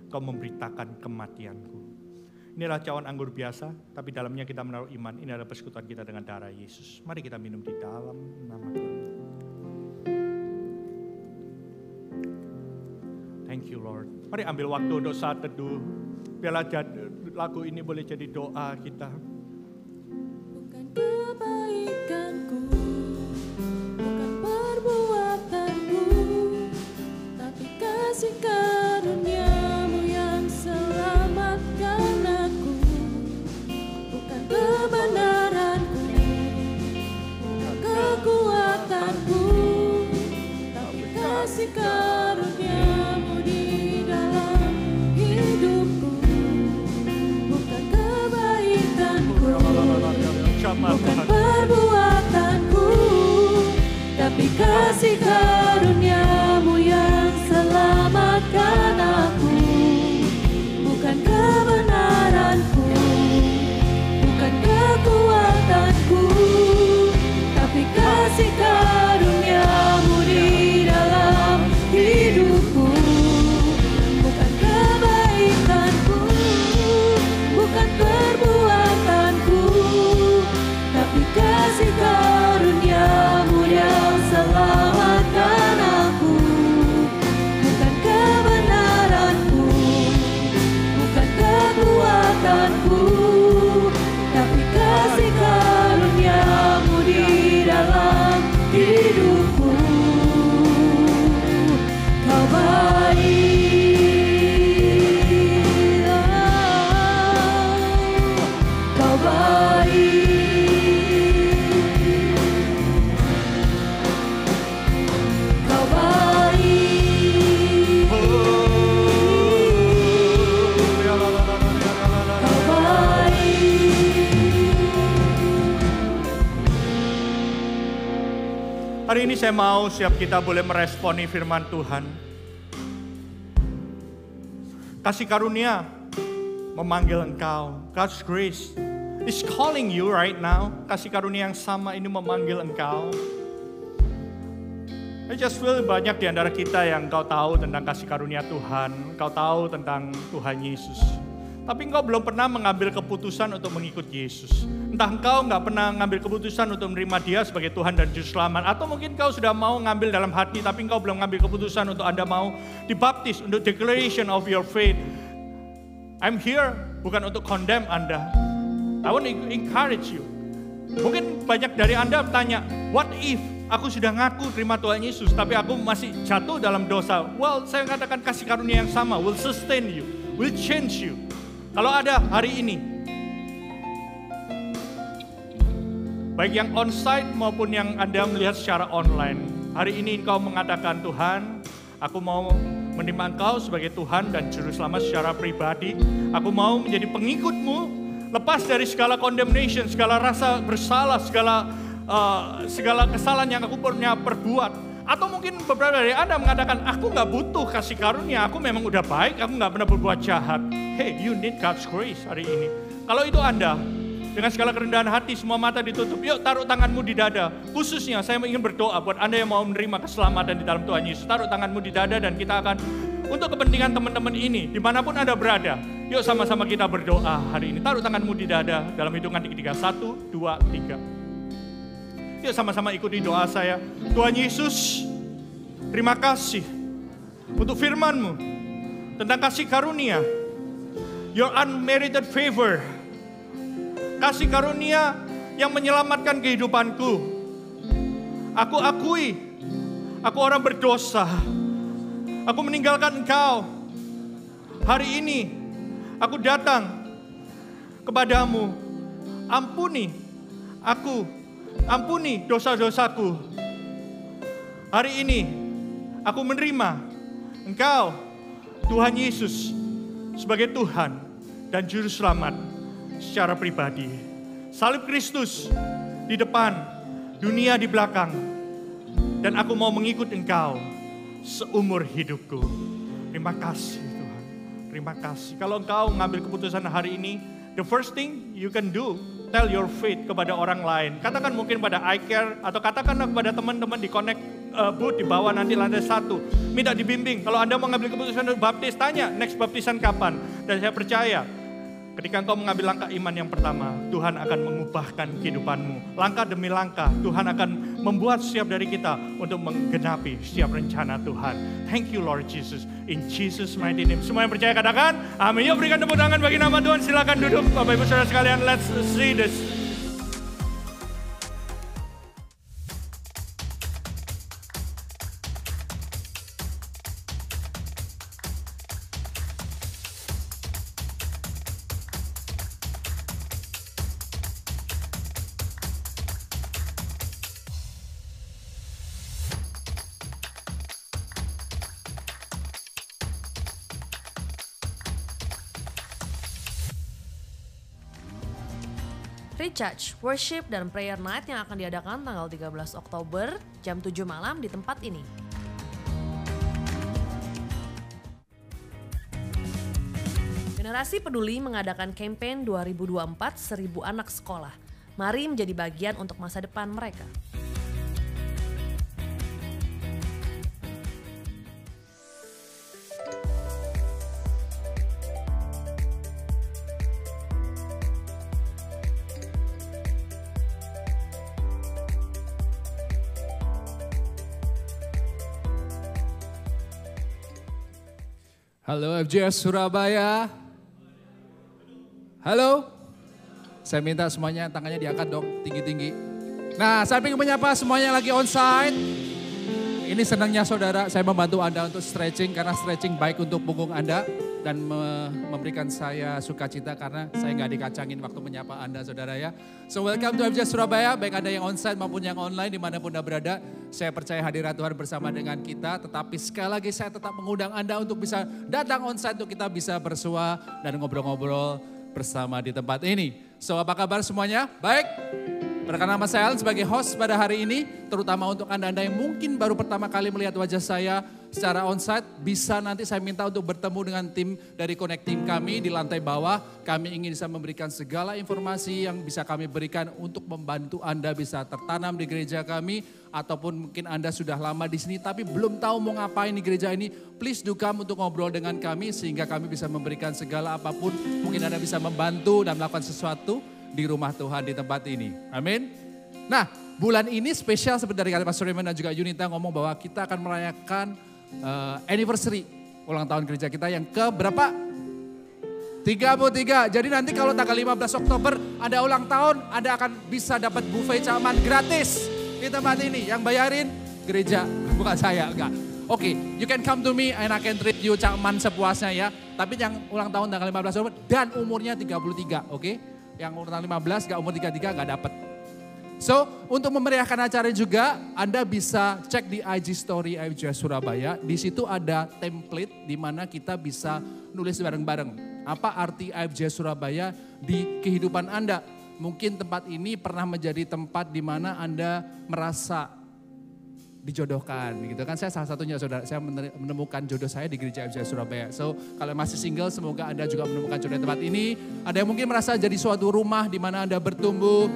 S3: engkau memberitakan kematianku. Inilah cawan anggur biasa, tapi dalamnya kita menaruh iman. Ini adalah persekutuan kita dengan darah Yesus. Mari kita minum di dalam nama Tuhan. Thank you Lord. Mari ambil waktu untuk saat teduh. Biarlah lagu ini boleh jadi doa kita.
S4: Bukan kebaikanku, bukan perbuatanku, tapi kasih karunia-Mu yang selamatkan aku. Bukan kebenaranku, bukan kekuatanku, tapi kasih karunia-Mu di dalam hidupku. Bukan kebaikanku, bukan perbuatanku, tapi kasih karunia-Mu yang selamatkan aku. Bukan kebenaranku, bukan kekuatanku, tapi kasih karunia-Mu di dalam hidupku. Bukan kebaikanku, bukan perbuatanku, tapi kasih karunia-Mu yang selamatkan aku. Bukan kebenaranku, bukan kekuatanku, tapi kasih karunia-Mu di dalam hidupku. Kau baik, Kau baik, Kau baik, Kau baik.
S3: Hari ini saya mau siap kita boleh meresponi firman Tuhan. Kasih karunia memanggil engkau. God's grace is calling you right now. Kasih karunia yang sama ini memanggil engkau. I just feel banyak di antara kita yang engkau tahu tentang kasih karunia Tuhan. Engkau tahu tentang Tuhan Yesus. Tapi engkau belum pernah mengambil keputusan untuk mengikut Yesus. Entah engkau nggak pernah mengambil keputusan untuk menerima Dia sebagai Tuhan dan Juru Selamat. Atau mungkin engkau sudah mau ngambil dalam hati, tapi engkau belum mengambil keputusan untuk Anda mau dibaptis untuk declaration of your faith. I'm here bukan untuk condemn Anda. I want to encourage you. Mungkin banyak dari Anda bertanya, what if aku sudah ngaku terima Tuhan Yesus, tapi aku masih jatuh dalam dosa? Well, saya katakan kasih karunia yang sama will sustain you, will change you. Kalau ada hari ini, baik yang onsite maupun yang Anda melihat secara online, hari ini engkau mengatakan, Tuhan, aku mau menerima Engkau sebagai Tuhan dan Juru Selamat secara pribadi. Aku mau menjadi pengikut-Mu, lepas dari segala condemnation, segala rasa bersalah, segala kesalahan yang aku pernah perbuat. Atau mungkin beberapa dari Anda mengatakan, aku gak butuh kasih karunia, aku memang udah baik, aku gak pernah berbuat jahat. Hey, you need God's grace hari ini. Kalau itu Anda, dengan segala kerendahan hati, semua mata ditutup, yuk taruh tanganmu di dada. Khususnya saya ingin berdoa buat Anda yang mau menerima keselamatan di dalam Tuhan Yesus. Taruh tanganmu di dada dan kita akan, untuk kepentingan teman-teman ini, dimanapun Anda berada, yuk sama-sama kita berdoa hari ini. Taruh tanganmu di dada dalam hitungan 3. 1, 2, 3. Yuk sama-sama ikuti doa saya. Tuhan Yesus, terima kasih untuk firman-Mu tentang kasih karunia, your unmerited favor, kasih karunia yang menyelamatkan kehidupanku. Aku akui, aku orang berdosa, aku meninggalkan Engkau. Hari ini, aku datang kepadamu, ampuni aku, ampuni dosa-dosaku. Hari ini aku menerima Engkau, Tuhan Yesus, sebagai Tuhan dan Juru Selamat secara pribadi. Salib Kristus di depan, dunia di belakang. Dan aku mau mengikut Engkau seumur hidupku. Terima kasih Tuhan, terima kasih. Kalau Engkau mengambil keputusan hari ini, the first thing you can do, tell your faith kepada orang lain. Katakan mungkin pada iCare atau katakanlah kepada teman-teman di Connect booth di bawah nanti lantai 1. Minta dibimbing. Kalau Anda mau mengambil keputusan untuk baptis, tanya next baptisan kapan. Dan saya percaya Ketika engkau mengambil langkah iman yang pertama, Tuhan akan mengubahkan kehidupanmu. Langkah demi langkah, Tuhan akan membuat setiap dari kita untuk menggenapi setiap rencana Tuhan. Thank you Lord Jesus. In Jesus mighty name. Semua yang percaya katakan, amin. Yuk berikan tepuk tangan bagi nama Tuhan. Silakan duduk Bapak Ibu Saudara sekalian. Let's see this.
S5: Recharge, Worship, dan Prayer Night yang akan diadakan tanggal 13 Oktober jam 7 malam di tempat ini. Generasi Peduli mengadakan campaign 2024 1000 anak sekolah. Mari menjadi bagian untuk masa depan mereka.
S6: Halo FJS Surabaya. Halo. Saya minta semuanya tangannya diangkat dong, tinggi-tinggi. Nah, saya ingin menyapa semuanya lagi onsite. Ini senangnya saudara, saya membantu Anda untuk stretching karena stretching baik untuk punggung Anda dan memberikan saya sukacita karena saya nggak dikacangin waktu menyapa Anda saudara ya. So welcome to FJS Surabaya, baik Anda yang onsite maupun yang online dimanapun Anda berada. Saya percaya hadirat Tuhan bersama dengan kita, tetapi sekali lagi saya tetap mengundang Anda untuk bisa datang onsite untuk kita bisa bersua dan ngobrol-ngobrol bersama di tempat ini. So apa kabar semuanya? Baik? Perkenalkan nama saya Alan sebagai host pada hari ini, terutama untuk Anda-Anda yang mungkin baru pertama kali melihat wajah saya secara onsite, bisa nanti saya minta untuk bertemu dengan tim dari Connect Team kami di lantai bawah. Kami ingin bisa memberikan segala informasi yang bisa kami berikan untuk membantu Anda bisa tertanam di gereja kami, ataupun mungkin Anda sudah lama di sini tapi belum tahu mau ngapain di gereja ini. Please do come untuk ngobrol dengan kami sehingga kami bisa memberikan segala apapun. Mungkin Anda bisa membantu dan melakukan sesuatu di rumah Tuhan di tempat ini. Amin. Nah, bulan ini spesial seperti dari Pastor Raymond dan juga Yunita ngomong bahwa kita akan merayakan anniversary ulang tahun gereja kita yang ke berapa? 33. Jadi nanti kalau tanggal 15 Oktober ada ulang tahun, Anda akan bisa dapat buffet caman gratis di tempat ini. Yang bayarin gereja, bukan saya, enggak. Oke, you can come to me and I can treat you caman sepuasnya ya. Tapi yang ulang tahun tanggal 15 Oktober dan umurnya 33, oke? Yang umur 15 gak umur 33 gak dapet. So untuk memeriahkan acara juga Anda bisa cek di IG story FJS Surabaya. Di situ ada template di mana kita bisa nulis bareng-bareng. Apa arti FJS Surabaya di kehidupan Anda. Mungkin tempat ini pernah menjadi tempat di mana Anda merasa dijodohkan gitu kan. Saya salah satunya saudara, saya menemukan jodoh saya di gereja FJS Surabaya. So kalau masih single semoga Anda juga menemukan jodoh di tempat ini. Ada yang mungkin merasa jadi suatu rumah di mana Anda bertumbuh,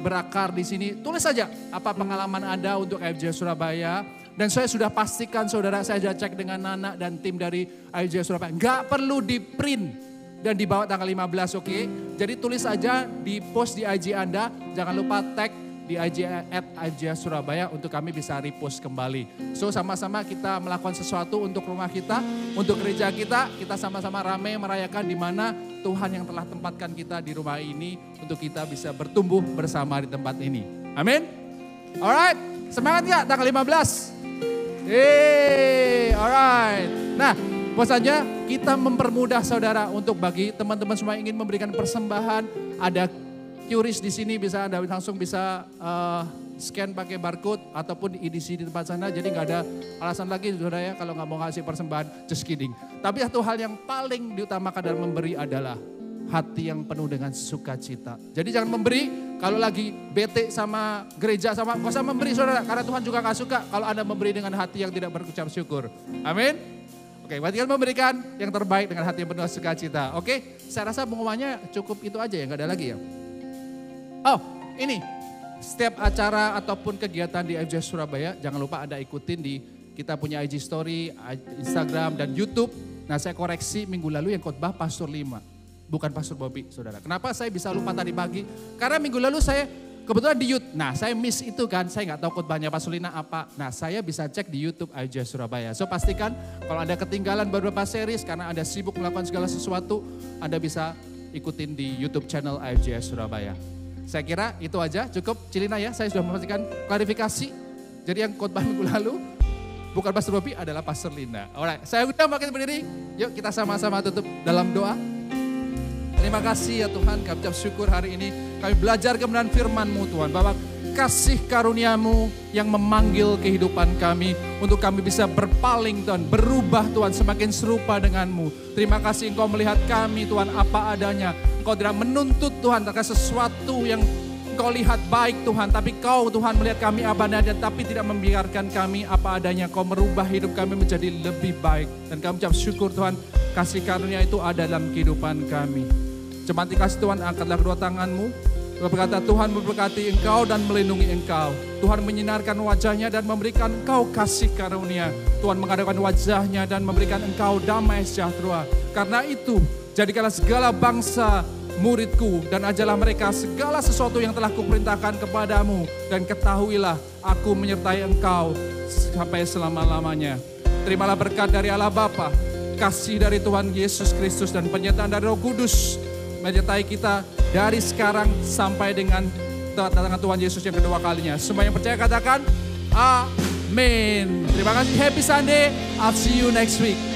S6: berakar di sini. Tulis saja apa pengalaman Anda untuk FJS Surabaya. Dan saya sudah pastikan saudara, saya sudah cek dengan Nana dan tim dari FJS Surabaya. Nggak perlu di print dan dibawa tanggal 15, oke? Jadi tulis aja di post di IG Anda, jangan lupa tag di IG @FJS Surabaya untuk kami bisa repost kembali. So sama-sama kita melakukan sesuatu untuk rumah kita, untuk gereja kita sama-sama ramai merayakan di mana Tuhan yang telah tempatkan kita di rumah ini untuk kita bisa bertumbuh bersama di tempat ini. Amin. Alright, semangat gak tanggal 15? Alright. Nah, bosannya kita mempermudah saudara untuk bagi teman-teman semua yang ingin memberikan persembahan, ada QRIS di sini bisa Anda langsung bisa scan pakai barcode ataupun edisi di tempat sana. Jadi nggak ada alasan lagi saudara ya kalau nggak mau ngasih persembahan, just kidding. Tapi satu hal yang paling diutamakan dalam memberi adalah hati yang penuh dengan sukacita. Jadi jangan memberi kalau lagi bete sama gereja sama, nggak usah memberi saudara. Karena Tuhan juga nggak suka kalau Anda memberi dengan hati yang tidak berucap syukur. Amin. Oke, berarti kan memberikan yang terbaik dengan hati yang penuh sukacita. Oke, saya rasa pengumumannya cukup itu aja ya, nggak ada lagi ya. Oh, ini setiap acara ataupun kegiatan di FJS Surabaya, jangan lupa Anda ikutin di kita punya IG Story, Instagram dan YouTube. Nah saya koreksi minggu lalu yang khotbah Pastor 5. bukan Pastor Bobby, saudara. Kenapa saya bisa lupa tadi pagi? Karena minggu lalu saya kebetulan di YouTube. Nah, saya miss itu kan, saya nggak tahu khotbahnya Pastor Lina apa. Nah, saya bisa cek di YouTube aja Surabaya. So, pastikan kalau ada ketinggalan beberapa series karena Anda sibuk melakukan segala sesuatu, Anda bisa ikutin di YouTube channel IFJS Surabaya. Saya kira itu aja, cukup Cilina ya, saya sudah memastikan klarifikasi. Jadi yang khotbah minggu lalu, bukan Pastor Bobby, adalah Pastor Lina. Alright, saya udah makin berdiri, yuk kita sama-sama tutup dalam doa. Terima kasih ya Tuhan, kami ucap syukur hari ini kami belajar kebenaran firman-Mu Tuhan. Bahwa kasih karunia-Mu yang memanggil kehidupan kami untuk kami bisa berpaling Tuhan, berubah Tuhan semakin serupa dengan-Mu. Terima kasih Engkau melihat kami Tuhan apa adanya. Engkau tidak menuntut Tuhan terkait sesuatu yang Engkau lihat baik Tuhan. Tapi Kau Tuhan melihat kami apa adanya tapi tidak membiarkan kami apa adanya. Kau merubah hidup kami menjadi lebih baik. Dan kami ucap syukur Tuhan, kasih karunia itu ada dalam kehidupan kami. Jemaat kasih Tuhan, angkatlah kedua tangan-Mu. Berkata Tuhan memberkati engkau dan melindungi engkau. Tuhan menyinarkan wajahnya dan memberikan engkau kasih karunia. Tuhan mengadakan wajahnya dan memberikan engkau damai sejahtera. Karena itu, jadikanlah segala bangsa muridku dan ajarlah mereka segala sesuatu yang telah kuperintahkan kepadamu. Dan ketahuilah aku menyertai engkau sampai selama-lamanya. Terimalah berkat dari Allah Bapa, kasih dari Tuhan Yesus Kristus dan penyertaan dari Roh Kudus menyertai kita dari sekarang sampai dengan kedatangan Tuhan Yesus yang kedua kalinya. Semua yang percaya katakan amin. Terima kasih, happy Sunday. I'll see you next week.